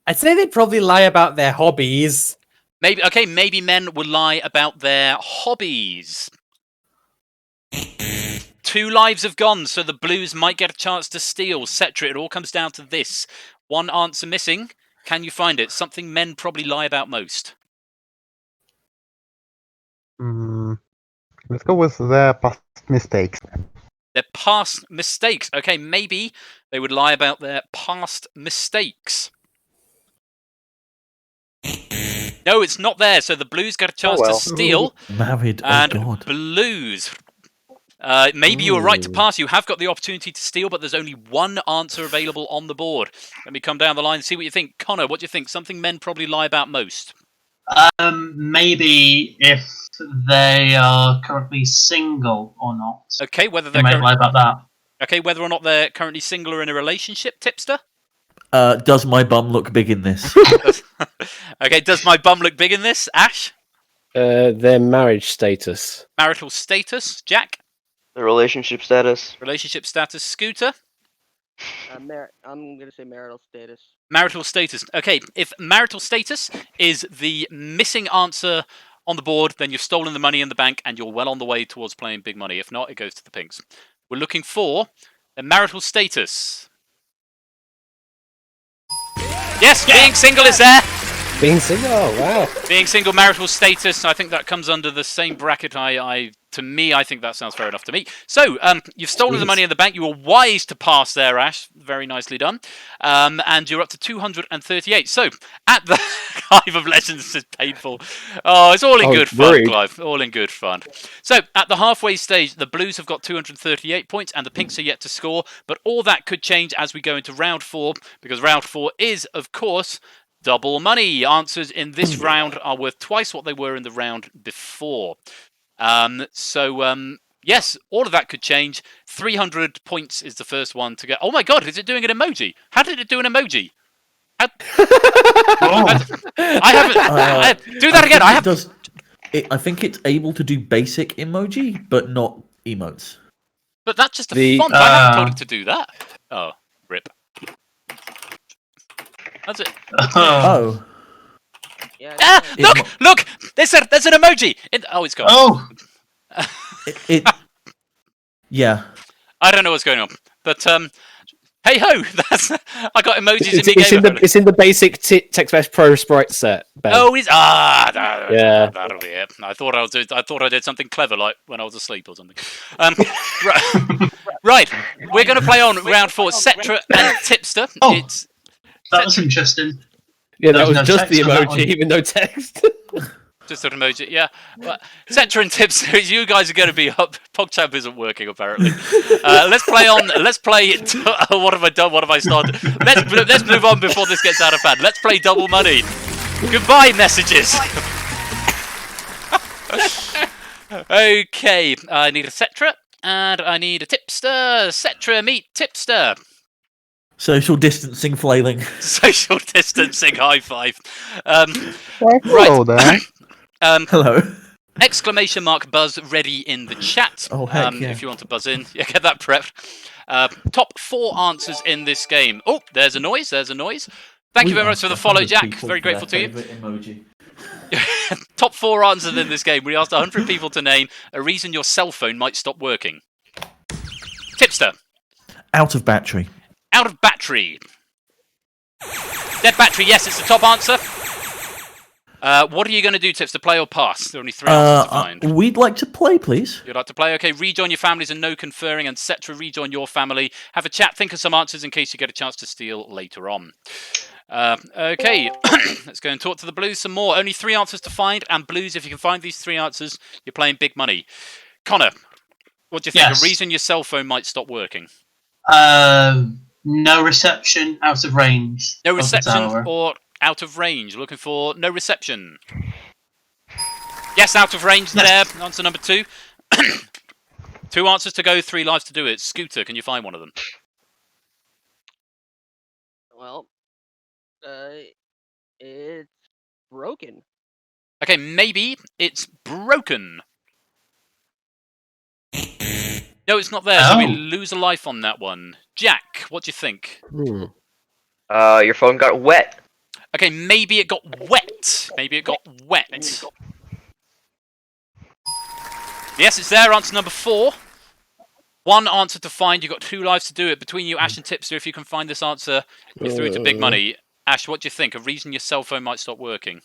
I'd say they probably lie about their hobbies. Maybe. Okay, maybe men will lie about their hobbies. 2 lives have gone, so the Blues might get a chance to steal. Cetra, it all comes down to this. 1 answer missing. Can you find it? Something men probably lie about most. Let's go with their past mistakes. Their past mistakes. Okay, maybe they would lie about their past mistakes. No, it's not there, so the Blues get a chance to steal. Married, and God. Blues. Maybe you were right to pass. You have got the opportunity to steal, but there's only 1 answer available on the board. Let me come down the line and see what you think. Connor, what do you think? Something men probably lie about most. Maybe if they are currently single or not. Okay, whether They they're might lie about that. Okay, whether or not they're currently single or in a relationship, Tipster. Does my bum look big in this? Okay, does my bum look big in this? Ash? Their marriage status. Marital status, Jack? The relationship status. Relationship status, Scooter? I'm going to say marital status. Marital status. Okay, if marital status is the missing answer on the board, then you've stolen the money in the bank and you're well on the way towards playing big money. If not, it goes to the Pinks. We're looking for the marital status. Yes, being single is there. Being single, oh, wow. Being single, marital status, I think that comes under the same bracket. To me, I think that sounds fair enough to me. So, you've stolen the money in the bank. You were wise to pass there, Ash. Very nicely done. And you're up to 238. So, at the Clive of Legends is painful. Oh, it's all in good fun, Clive. All in good fun. So, at the halfway stage, the Blues have got 238 points and the Pinks are yet to score. But all that could change as we go into round 4, because round 4 is, of course, double money. Answers in this round are worth twice what they were in the round before. Yes, all of that could change. 300 points is the first one to get. Oh my God, is it doing an emoji? How did it do an emoji? I haven't. Do that again. I think it's able to do basic emoji, but not emotes. But that's just a font. I haven't told it to do that. Oh, rip. That's it. Oh. Yeah, look! There's an emoji. It's gone. Oh. Yeah. I don't know what's going on, but hey ho! I got emojis in my game. It's in the basic TextMesh Pro Sprite set. Ben. Oh, yeah. That'll be it. I thought I did something clever, like when I was asleep or something. Right, we're going to play on round 4. Cetra and Tipster. Oh, that was interesting. Yeah, that was no just the text on that emoji, even no text. Just an emoji, yeah. Well, Cetra and Tips, you guys are going to be up. PogChamp isn't working apparently. Let's play on. Let's play. What have I done? What have I started? Let's move on before this gets out of hand. Let's play double money. Goodbye messages. Okay, I need a Cetra and I need a Tipster. Cetra meet Tipster. Social distancing flailing. Social distancing high five. Hello there. Hello. Exclamation mark buzz ready in the chat. Oh, heck yeah. If you want to buzz in, yeah, get that prepped. Top 4 answers in this game. Oh, there's a noise. There's a noise. Thank you very much for the follow, Jack. Very grateful to you. Emoji. Top 4 answers in this game. We asked 100 people to name a reason your cell phone might stop working. Tipster. Out of battery. Out of battery. Dead battery, yes, it's the top answer. What are you going to do, Tipster? Play or pass? There are only 3 answers to find. We'd like to play, please. You'd like to play? Okay, rejoin your families and no conferring, and Cetra, rejoin your family. Have a chat, think of some answers in case you get a chance to steal later on. Okay, let's go and talk to the Blues some more. Only 3 answers to find, and Blues, if you can find these 3 answers, you're playing big money. Connor, what do you think? Yes. A reason your cell phone might stop working? No reception, out of range. No of the reception tower. or out of range? Looking for no reception. Yes, out of range there. Answer number 2. 2 answers to go, 3 lives to do it. Scooter, can you find one of them? Well, it's broken. Okay, maybe it's broken. No, it's not there, so we lose a life on that one. Jack, what do you think? Your phone got wet. Okay, maybe it got wet. Maybe it got wet. Yes, it's there. Answer number 4. 1 answer to find. You've got 2 lives to do it. Between you, Ash and Tipster, if you can find this answer, you're through to big money. Ash, what do you think? A reason your cell phone might stop working?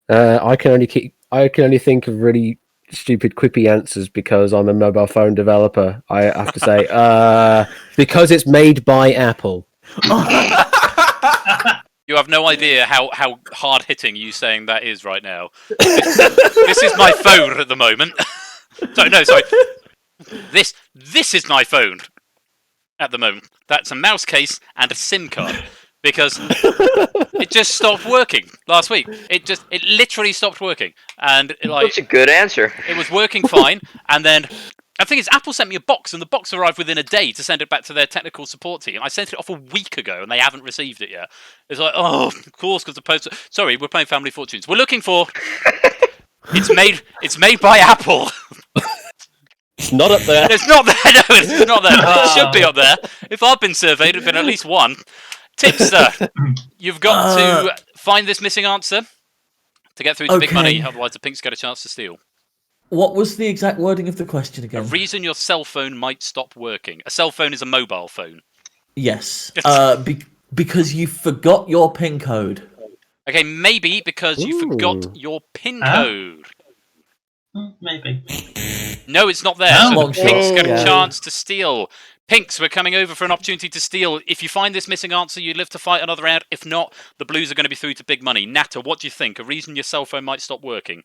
I can only think of really stupid quippy answers because I'm a mobile phone developer. I have to say because it's made by Apple. You have no idea how hard hitting you saying that is right now. This is my phone at the moment. Sorry. This is my phone at the moment. That's a mouse case and a SIM card because it just stopped working last week. It literally stopped working, and That's a good answer. It was working fine, and then the thing is, Apple sent me a box, and the box arrived within a day to send it back to their technical support team. I sent it off a week ago, and they haven't received it yet. It's like, oh, of course, because the post. Sorry, we're playing Family Fortunes. We're looking for. It's made by Apple. It's not up there. It's not there. No, it's not there. It should be up there. If I've been surveyed, it'd been at least 1. Tipster, you've got to find this missing answer to get through to big money. Otherwise, the Pinks get a chance to steal. What was the exact wording of the question again? A reason your cell phone might stop working. A cell phone is a mobile phone. Yes. Because you forgot your PIN code. Okay, maybe because you forgot your PIN code. Maybe. No, it's not there. No. So the Pinks get a chance to steal. Pinks, we're coming over for an opportunity to steal. If you find this missing answer, you live to fight another round. If not, the Blues are going to be through to big money. Natta, what do you think? A reason your cell phone might stop working?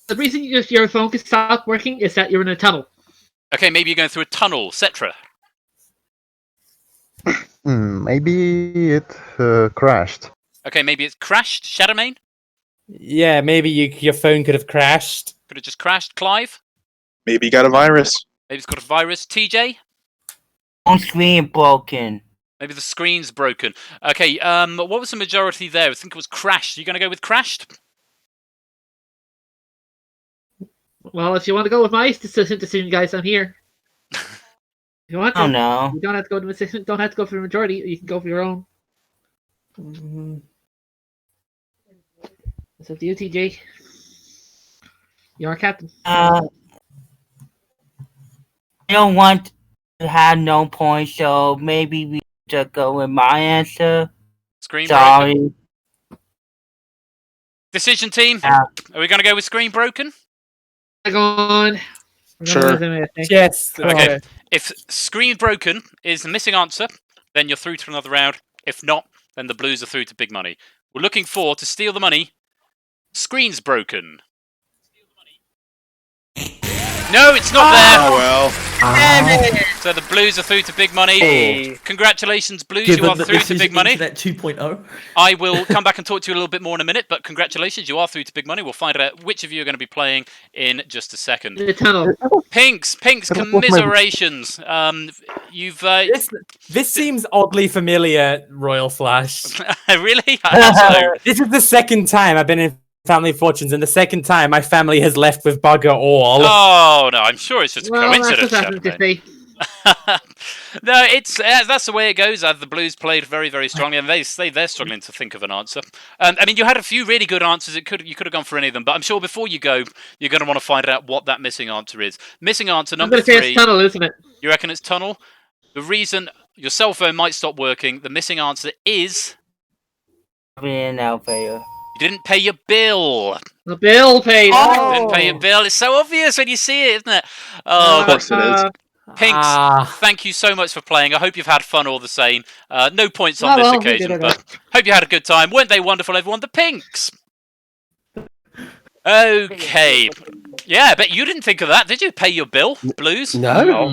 The reason your phone can stop working is that you're in a tunnel. Okay, maybe you're going through a tunnel. Cetra. Maybe it crashed. Okay, maybe it's crashed. Shadowmane? Yeah, maybe your phone could have crashed. Could have just crashed. Clive? Maybe you got a virus. Maybe it's got a virus. TJ? On screen broken. Maybe the screen's broken. Okay, what was the majority there? I think it was crashed. Are you going to go with crashed? Well, if you want to go with my decision, guys, I'm here. If you want to, no. You don't have to go to decision. Don't have to go for the majority. You can go for your own. It's up to you, TJ. You're our captain. I don't want to have no points, so maybe we just go with my answer. Screen Sorry. broken. Decision team. Are we going to go with screen broken? Go on. Sure. Yes. Okay. If screen broken is the missing answer, then you're through to another round. If not, then the Blues are through to big money. We're looking for to steal the money. Screen's broken. No, it's not there. Oh well. So the Blues are through to big money. Hey. Congratulations, Blues. Given you are that through this to is big money. Internet 2.0. I will come back and talk to you a little bit more in a minute, but congratulations, you are through to big money. We'll find out which of you are going to be playing in just a second. The tunnel. Pinks, commiserations. You've This seems oddly familiar, Royal Flash. really? How so? This is the second time I've been in Family Fortunes, and the second time my family has left with bugger all. Oh no, I'm sure it's just a Well, that's coincidence. what happens to me. No, it's that's the way it goes. The Blues played very, very strongly, and they're struggling to think of an answer. I mean, you had a few really good answers. You could have gone for any of them, but I'm sure before you go, you're going to want to find out what that missing answer is. Missing answer I'm number going to say 3. it's tunnel, isn't it? You reckon it's tunnel? The reason your cell phone might stop working. The missing answer is Now failure. you didn't pay your bill. The bill paid. You didn't pay your bill. It's so obvious when you see it, isn't it? Oh, Of course it is. Pinks, thank you so much for playing. I hope you've had fun all the same. No points on Oh, this well, we did occasion, it but hope you had a good time. Weren't they wonderful, everyone? The Pinks! Okay. Yeah, I bet you didn't think of that, did you? Pay your bill, Blues? No.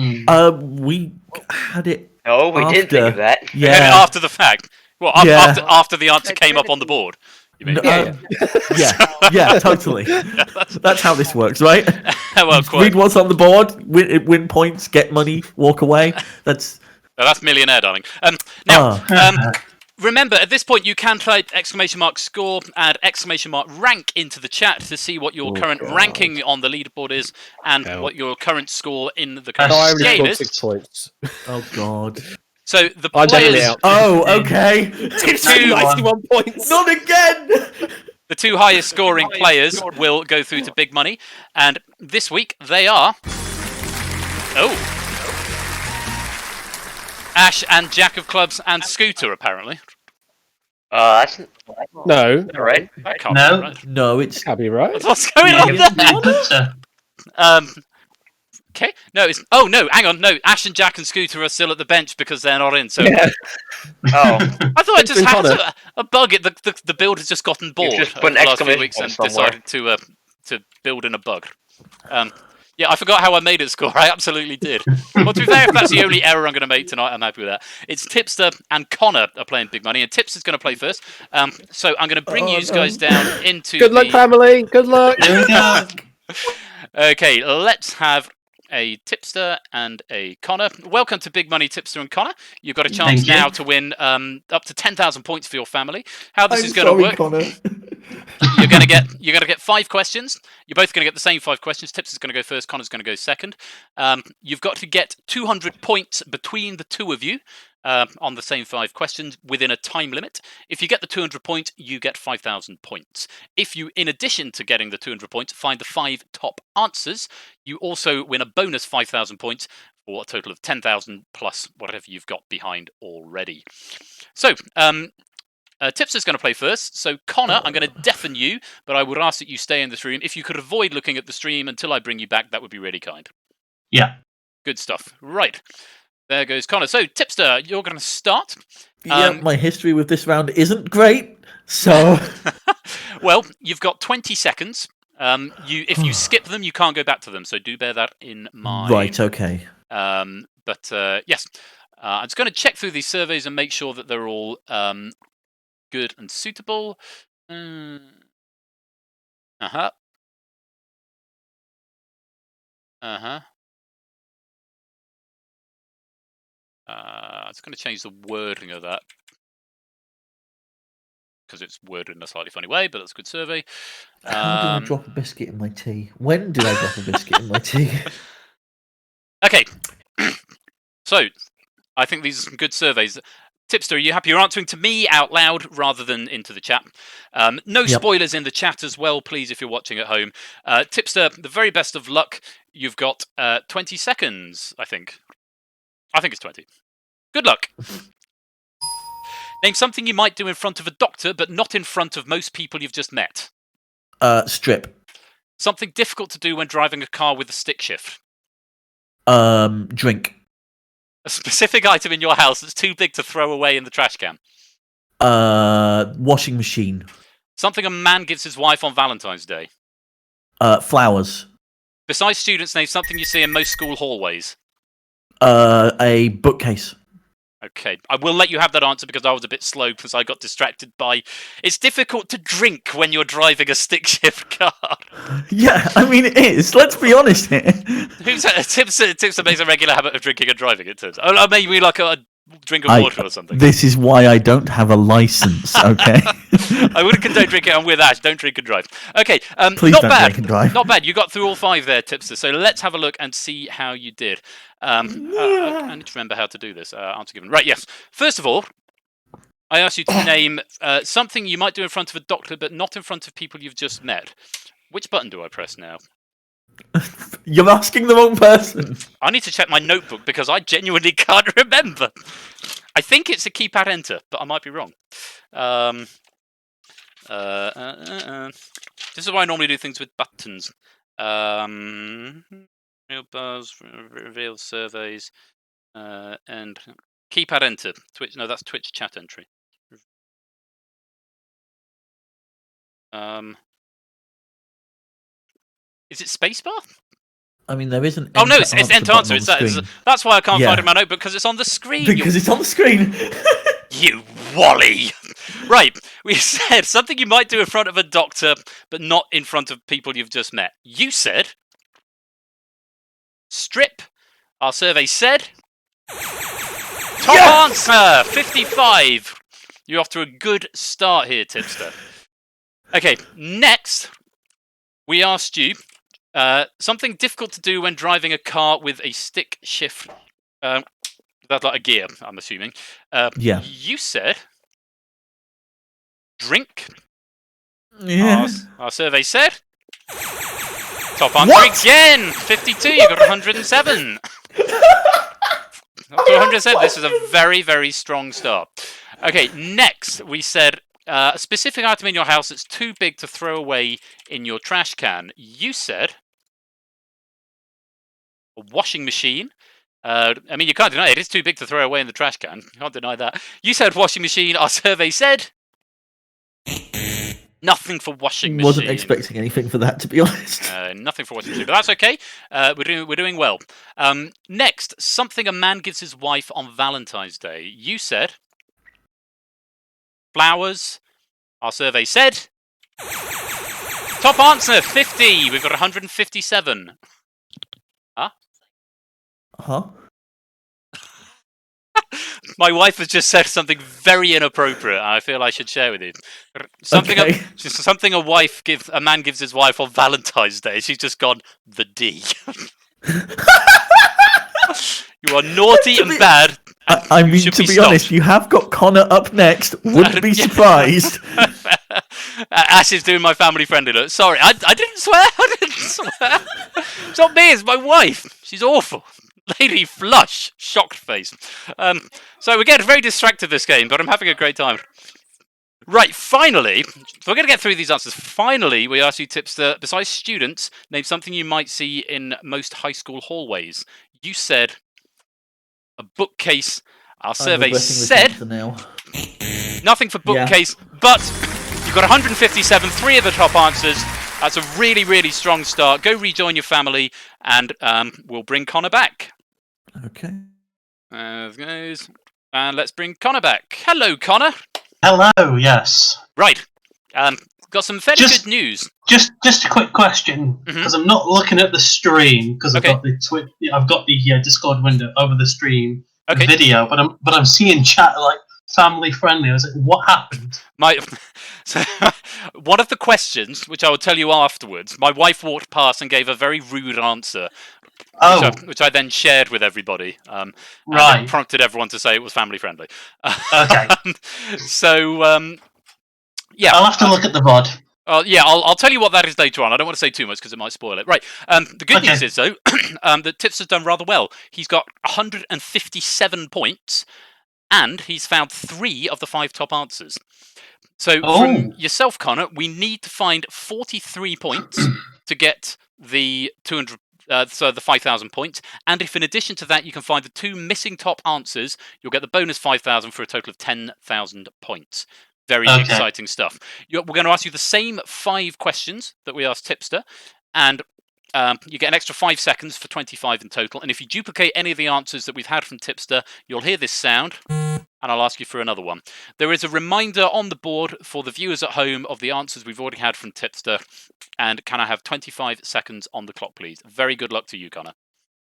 We had it. No, we didn't think of that. You had it Yeah. after the fact. Well, Yeah. after the answer came up on the board. You mean? Yeah, totally. That's how this works, right? Well, quite. Read what's on the board, win points, get money, walk away. That's millionaire, darling. Now, remember, at this point, you can type !score and !rank into the chat to see what your current ranking on the leaderboard is and what your current score in the current I only game scored is. 6 points. Oh god. So the I'm definitely players. out. Oh, okay. 91 points. Not again. The 2 highest scoring players will go through to big money, and this week they are. Ash and Jack of Clubs and Scooter, apparently. That's No. right. That can't No. be right. No, it's Can't be right. What's going on there? Pizza. Okay. No, it's. Oh no, hang on. No, Ash and Jack and Scooter are still at the bench because they're not in. So Oh, I thought I just Been had Connor. a bug. The build has just gotten bored just put over an the last few exclamation weeks and point somewhere. decided to build in a bug. Yeah, I forgot how I made it score. I absolutely did. Well, to be fair, if that's the only error I'm going to make tonight, I'm happy with that. It's Tipster and Connor are playing big money, and Tipster's going to play first. So I'm going to bring you guys down into. Good luck, family. Good luck. There we go. Okay, let's have a Tipster and a Connor. Welcome to Big Money, Tipster and Connor. You've got a chance Thank you. now to win up to 10,000 points for your family. How this I'm is going to sorry, work? Connor. You're going to get 5 questions. You're both going to get the same 5 questions. Tipster's going to go first. Connor's going to go second. You've got to get 200 points between the two of you. On the same 5 questions within a time limit. If you get the 200 points, you get 5,000 points. If you, in addition to getting the 200 points, find the 5 top answers, you also win a bonus 5,000 points for a total of 10,000 plus whatever you've got behind already. So, Tipster's going to play first. So, Connor, I'm going to deafen you, but I would ask that you stay in this room. If you could avoid looking at the stream until I bring you back, that would be really kind. Yeah. Good stuff. Right. There goes Connor. So, Tipster, you're going to start. Yeah, my history with this round isn't great, so... Well, you've got 20 seconds. If you skip them, you can't go back to them, so do bear that in mind. Right, okay. Yes. I'm just going to check through these surveys and make sure that they're all good and suitable. Uh-huh. I'm just going to change the wording of that because it's worded in a slightly funny way, but that's a good survey. How do I drop a biscuit in my tea? When do I drop a biscuit in my tea? Okay. So, I think these are some good surveys. Tipster, are you happy? You're answering to me out loud rather than into the chat. No spoilers in the chat as well, please, if you're watching at home. Tipster, the very best of luck. You've got 20 seconds, I think. I think it's 20. Good luck. Name something you might do in front of a doctor, but not in front of most people you've just met. Strip. Something difficult to do when driving a car with a stick shift. Drink. A specific item in your house that's too big to throw away in the trash can. Washing machine. Something a man gives his wife on Valentine's Day. Flowers. Besides students, name something you see in most school hallways. A bookcase. Okay, I will let you have that answer because I was a bit slow because I got distracted by... It's difficult to drink when you're driving a stick shift car. Yeah, I mean it is. Let's be honest here. Tips makes a regular habit of drinking and driving, it turns out. Oh, maybe like a drink of water or something. This is why I don't have a license, okay? I would condone drinking. I'm with Ash. Don't drink and drive. Okay, Please not don't bad. drink and drive. Not bad. You got through all 5 there, Tipster. So let's have a look and see how you did. I need to remember how to do this. Answer given. Right, yes. First of all, I asked you to name something you might do in front of a doctor, but not in front of people you've just met. Which button do I press now? You're asking the wrong person. I need to check my notebook because I genuinely can't remember. I think it's a keypad enter, but I might be wrong. This is why I normally do things with buttons. Real buzz, reveal surveys, and keypad enter. Twitch. No, that's Twitch chat entry. Is it spacebar? I mean, there isn't. Oh no, it's enter answer. It's that. That's why I can't find it in my notebook because it's on the screen. Because it's on the screen. You wally! Right, we said something you might do in front of a doctor, but not in front of people you've just met. You said strip. Our survey said top answer. 55. You're off to a good start here, Tipster. Okay, next we asked you something difficult to do when driving a car with a stick shift. That's like a gear, I'm assuming. Yeah. You said drink. Yeah. Our survey said top answer again. 52. You got 107. Up to 107. This is a very, very strong start. Okay, next we said a specific item in your house that's too big to throw away in your trash can. You said a washing machine. I mean, you can't deny it. It's too big to throw away in the trash can. You can't deny that. You said washing machine. Our survey said nothing for washing machine. Wasn't expecting anything for that, to be honest. Nothing for washing machine, but that's okay. We're doing well. Next, something a man gives his wife on Valentine's Day. You said flowers. Our survey said top answer 50. We've got 157. Huh? My wife has just said something very inappropriate. I feel I should share with you. Something a man gives his wife on Valentine's Day. She's just gone the D. You are naughty and bad. I mean, to be honest, you have got Connor up next. Wouldn't be surprised. Ash is doing my family friendly look. Sorry, I didn't swear. I didn't swear. It's not me. It's my wife. She's awful. Lady Flush, shocked face. So we're getting very distracted this game, but I'm having a great time. Right, finally, we're going to get through these answers. Finally, we asked you, Tipster, besides students, name something you might see in most high school hallways. You said a bookcase. Our survey said nothing for bookcase, but you've got 157, 3 of the top answers. That's a really, really strong start. Go rejoin your family, and we'll bring Connor back. Okay. There it goes. And let's bring Connor back. Hello, Connor. Hello, yes. Right. Got some fairly good news. Just a quick question, because I'm not looking at the stream because I've got the Discord window over the stream video, but I'm seeing chat like family friendly. I was like, what happened? So, one of the questions, which I will tell you afterwards, my wife walked past and gave a very rude answer, which I then shared with everybody. And it prompted everyone to say it was family friendly. Okay. Yeah. I'll have to look at the VOD. Yeah, I'll tell you what that is later on. I don't want to say too much because it might spoil it. Right. The good news is, though, that Tips has done rather well. He's got 157 points, and he's found 3 of the 5 top answers. So from yourself, Connor, we need to find 43 points to get the 200. So the 5,000 points, and if in addition to that you can find the 2 missing top answers, you'll get the bonus 5,000 for a total of 10,000 points. Very exciting stuff. We're going to ask you the same 5 questions that we asked Tipster, and you get an extra 5 seconds for 25 in total. And if you duplicate any of the answers that we've had from Tipster, you'll hear this sound, and I'll ask you for another one. There is a reminder on the board for the viewers at home of the answers we've already had from Tipster. And can I have 25 seconds on the clock, please? Very good luck to you, Connor.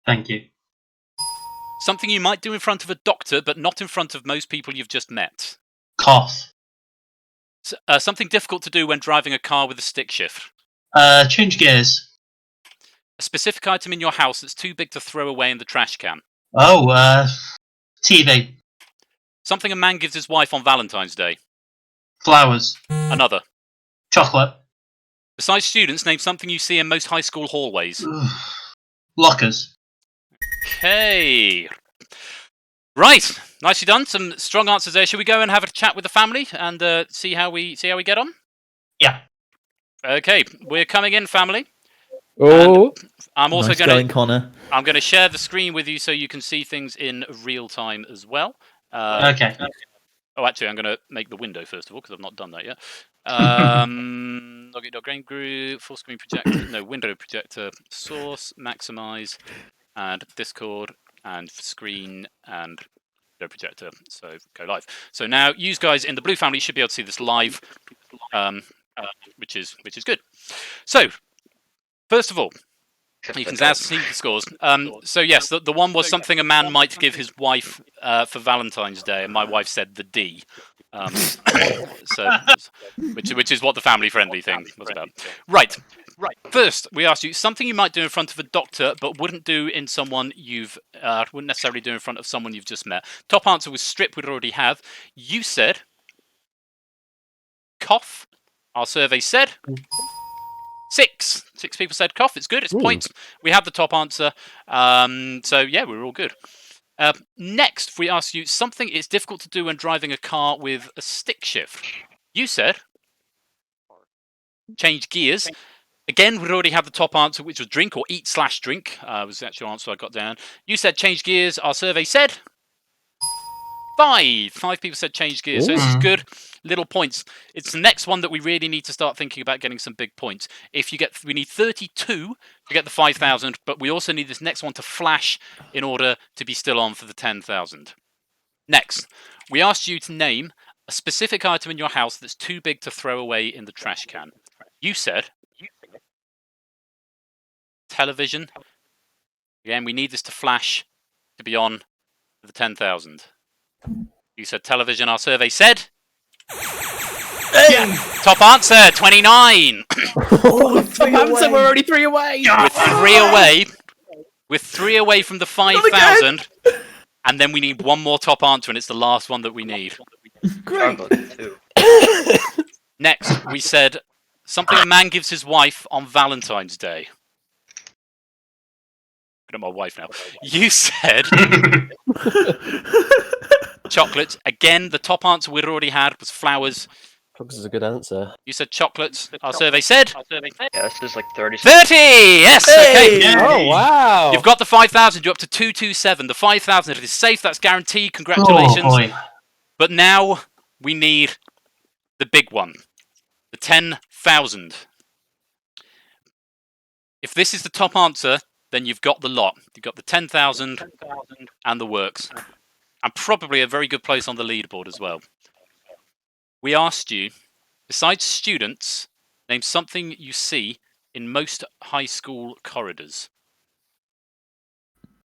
Thank you. Something you might do in front of a doctor, but not in front of most people you've just met. Cough. Something difficult to do when driving a car with a stick shift. Change gears. A specific item in your house that's too big to throw away in the trash can. Oh, TV. Something a man gives his wife on Valentine's Day. Flowers. Another. Chocolate. Besides students, name something you see in most high school hallways. Lockers. Okay. Right, nicely done. Some strong answers there. Should we go and have a chat with the family and see how we get on? Yeah. Okay, we're coming in, family. Oh, and I'm also Nice going going, Connor. I'm going to share the screen with you so you can see things in real time as well. Okay. Oh, actually, I'm going to make the window first of all because I've not done that yet. Game group, full screen projector, no, window projector, source, maximize, and Discord, and screen, and window projector. So go live. So now, you guys in the Blue family should be able to see this live, which is good. So, first of all, you can now see the scores. So yes, the one was something a man might give his wife for Valentine's Day, and my wife said the D. Which is what the family-friendly thing was about. Right. First, we asked you something you might do in front of a doctor, but wouldn't do in someone wouldn't necessarily do in front of someone you've just met. Top answer was strip. We'd already have. You said cough. Our survey said 6 people said cough. It's good. It's points. We have the top answer. So yeah, we're all good. Next, we asked you something it's difficult to do when driving a car with a stick shift. You said change gears. Again, we'd already have the top answer, which was drink or eat/drink. Was the actual answer I got down. You said change gears. Our survey said 5 people said change gears. So this is good. Little points. It's the next one that we really need to start thinking about getting some big points. We need 32 to get the 5,000, but we also need this next one to flash in order to be still on for the 10,000. Next, we asked you to name a specific item in your house that's too big to throw away in the trash can. You said television. Again, we need this to flash to be on for the 10,000. You said television. Our survey said top answer 29. Top answer. We're already 3 away. We're 3 away from the 5,000, and then we need one more top answer, and it's the last one that we need. Great. Next, we said something a man gives his wife on Valentine's Day. Look at my wife now. You said chocolate. Again, the top answer we'd already had was flowers. Chocolates is a good answer. You said chocolates. Our survey said Yeah, this is like 30. 30! Yes! Hey! Okay. Oh, wow. You've got the 5,000. You're up to 227. The 5,000 is safe. That's guaranteed. Congratulations. Oh, boy. But now we need the big one. The 10,000. If this is the top answer, then you've got the lot. You've got the 10,000 and the works. And probably a very good place on the leaderboard as well. We asked you, besides students, name something you see in most high school corridors.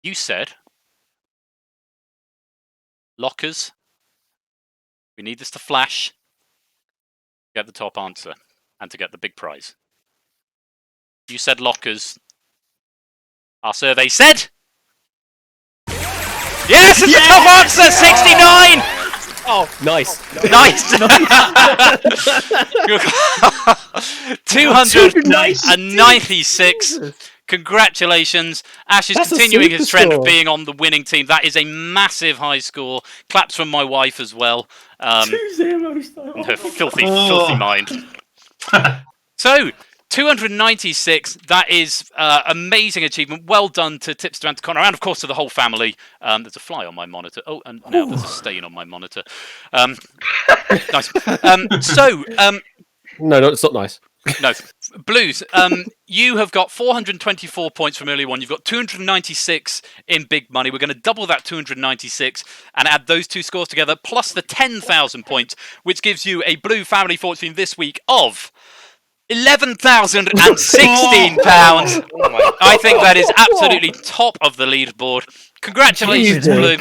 You said lockers. We need this to flash to get the top answer and to get the big prize. You said lockers. Our survey said yes, it's the top answer, 69! Oh, nice. Nice! 296. Congratulations. Ash is continuing his trend of being on the winning team. That is a massive high score. Claps from my wife as well. 2-0 style. Her filthy mind. So, 296. That is amazing achievement. Well done to Tipster and to Connor, and of course to the whole family. There's a fly on my monitor. Oh, and now there's a stain on my monitor. Nice. No, it's not nice. No, Blues. You have got 424 points from earlier on. You've got 296 in big money. We're going to double that 296 and add those two scores together, plus the 10,000 points, which gives you a Blue family fortune this week of £11,016. I think that is absolutely top of the leaderboard. Congratulations, Blue.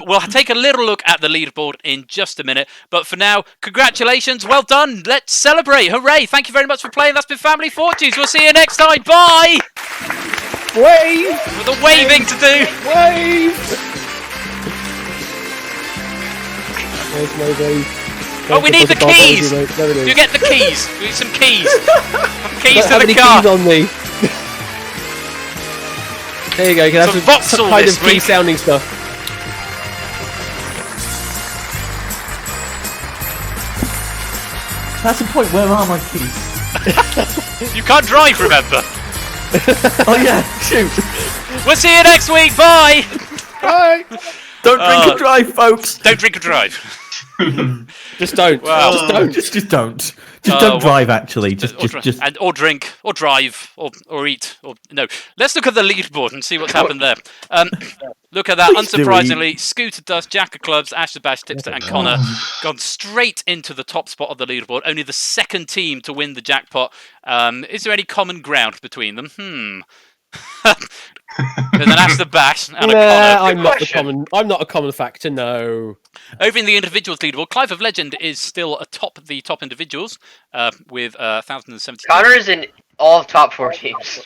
We'll take a little look at the leaderboard in just a minute. But for now, congratulations. Well done. Let's celebrate. Hooray. Thank you very much for playing. That's been Family Fortunes. We'll see you next time. Bye. Wave. With a waving to do. Wave. There's no wave. Oh, we need the keys! You get the keys! We need some keys! Keys to the car! Keys on me. There you go, you can have some kind of key sounding stuff. That's the point, where are my keys? You can't drive, remember? Oh yeah, shoot! We'll see you next week, bye! Bye! Don't drink and drive, folks! Don't drink and drive. Just don't. Wow. Just don't. Just don't. Just don't drive. Actually, or drink, or drive, or eat, or no. Let's look at the leaderboard and see what's happened there. Look at that. Please do Unsurprisingly, Scooter Dust, Jack of Clubs, Ash the Bash, Tipster, and Connor gone straight into the top spot of the leaderboard. Only the second team to win the jackpot. Is there any common ground between them? There's an Ash the Bash and a Connor. I'm not a common factor. No. Over in the individuals leaderboard, Clive of Legend is still atop the top individuals with 1,070. Connor is in all top 4 teams.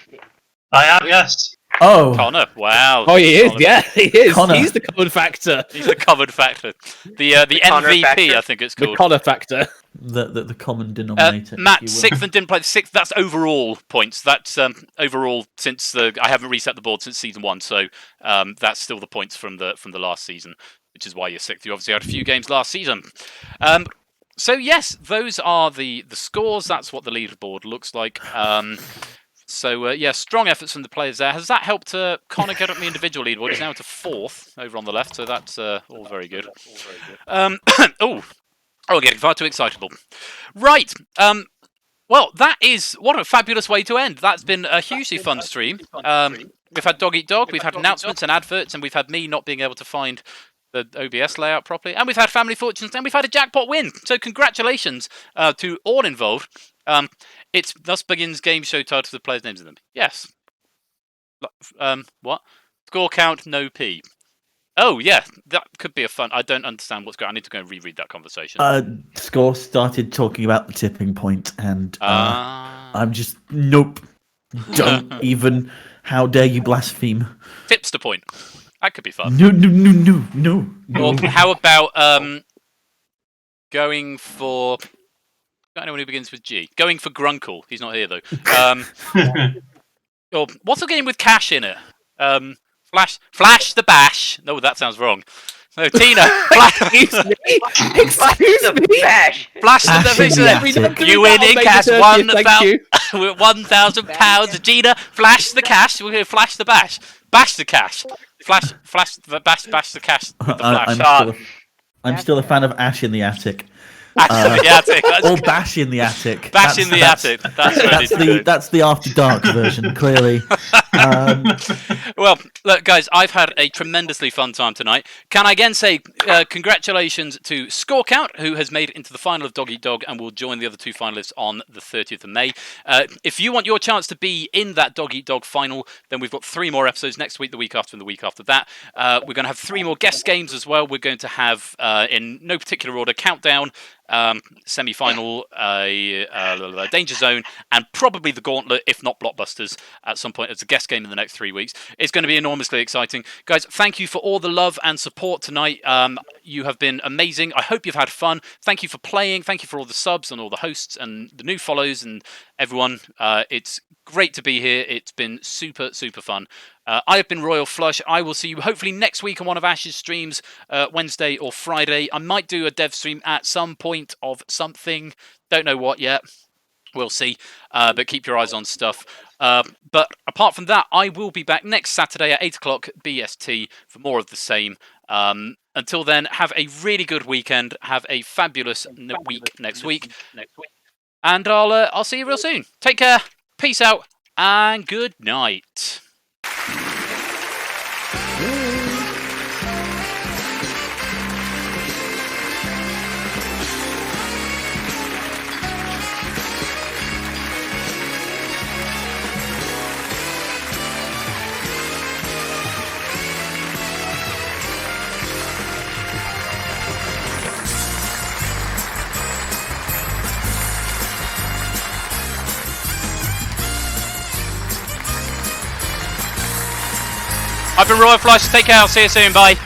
I am, yes. Oh, Connor! Wow. Oh, he is. Connor. Yeah, he is. Connor. He's the common factor. He's the covered factor. The MVP, factor. I think it's called. The Connor factor. The common denominator. Matt, 6th and didn't play the 6th. That's overall points. That's overall since I haven't reset the board since season 1, so that's still the points from the last season, which is why you're 6th. You obviously had a few games last season. So yes, those are the scores. That's what the leaderboard looks like. So yeah, strong efforts from the players there. Has that helped Connor get up the individual leaderboard? He's now to 4th over on the left, so that's all very good. Oh, getting far too excitable. Right. Well, what a fabulous way to end. That's been a hugely fun stream. We've had Dog Eat Dog, we've had announcements and adverts, and we've had me not being able to find the OBS layout properly, and we've had Family Fortunes, and we've had a jackpot win. So congratulations to all involved. It's Thus Begins game show titles with players' names in them. Yes. What? Score count, no P. Oh, yeah, that could be a fun... I don't understand what's going on. I need to go and reread that conversation. Score started talking about the tipping point, and I'm just... Nope. Don't even... How dare you blaspheme? Tipster point. That could be fun. No. Or how about going for... Got anyone who begins with G? Going for Grunkle. He's not here, though. Or what's the game with cash in it? Flash the Bash. No, that sounds wrong. No, Tina. Excuse me. Bash. Flash the Bash. You win in cash £1,000. Gina, flash the cash. We're going to flash the bash. Bash the cash. Flash the bash the cash with the flash. I'm still a fan of Ash in the Attic. Ash in the Attic. Or Bash in the Attic. Bash in the Attic. That's the After Dark version, clearly. Well, look, guys, I've had a tremendously fun time tonight. Can I again say congratulations to Score Count, who has made it into the final of Dog Eat Dog and will join the other 2 finalists on the 30th of May. If you want your chance to be in that Dog Eat Dog final, then we've got 3 more episodes next week, the week after, and the week after that. We're going to have 3 more guest games as well. We're going to have, in no particular order, Countdown, semi-final, Danger Zone, and probably the Gauntlet, if not Blockbusters, at some point as a guest game in the next 3 weeks. It's going to be enormously exciting. Guys, thank you for all the love and support tonight. You have been amazing. I hope you've had fun. Thank you for playing. Thank you for all the subs and all the hosts and the new follows and everyone. It's great to be here. It's been super, super fun. I have been Royal Flush. I will see you hopefully next week on one of Ash's streams, Wednesday or Friday. I might do a dev stream at some point of something. Don't know what yet. We'll see, but keep your eyes on stuff. But apart from that, I will be back next Saturday at 8 o'clock BST for more of the same. Until then, have a really good weekend. Have a fabulous week next week. And I'll see you real soon. Take care. Peace out. And good night. I've been Royal Flush. Take care. I'll see you soon. Bye.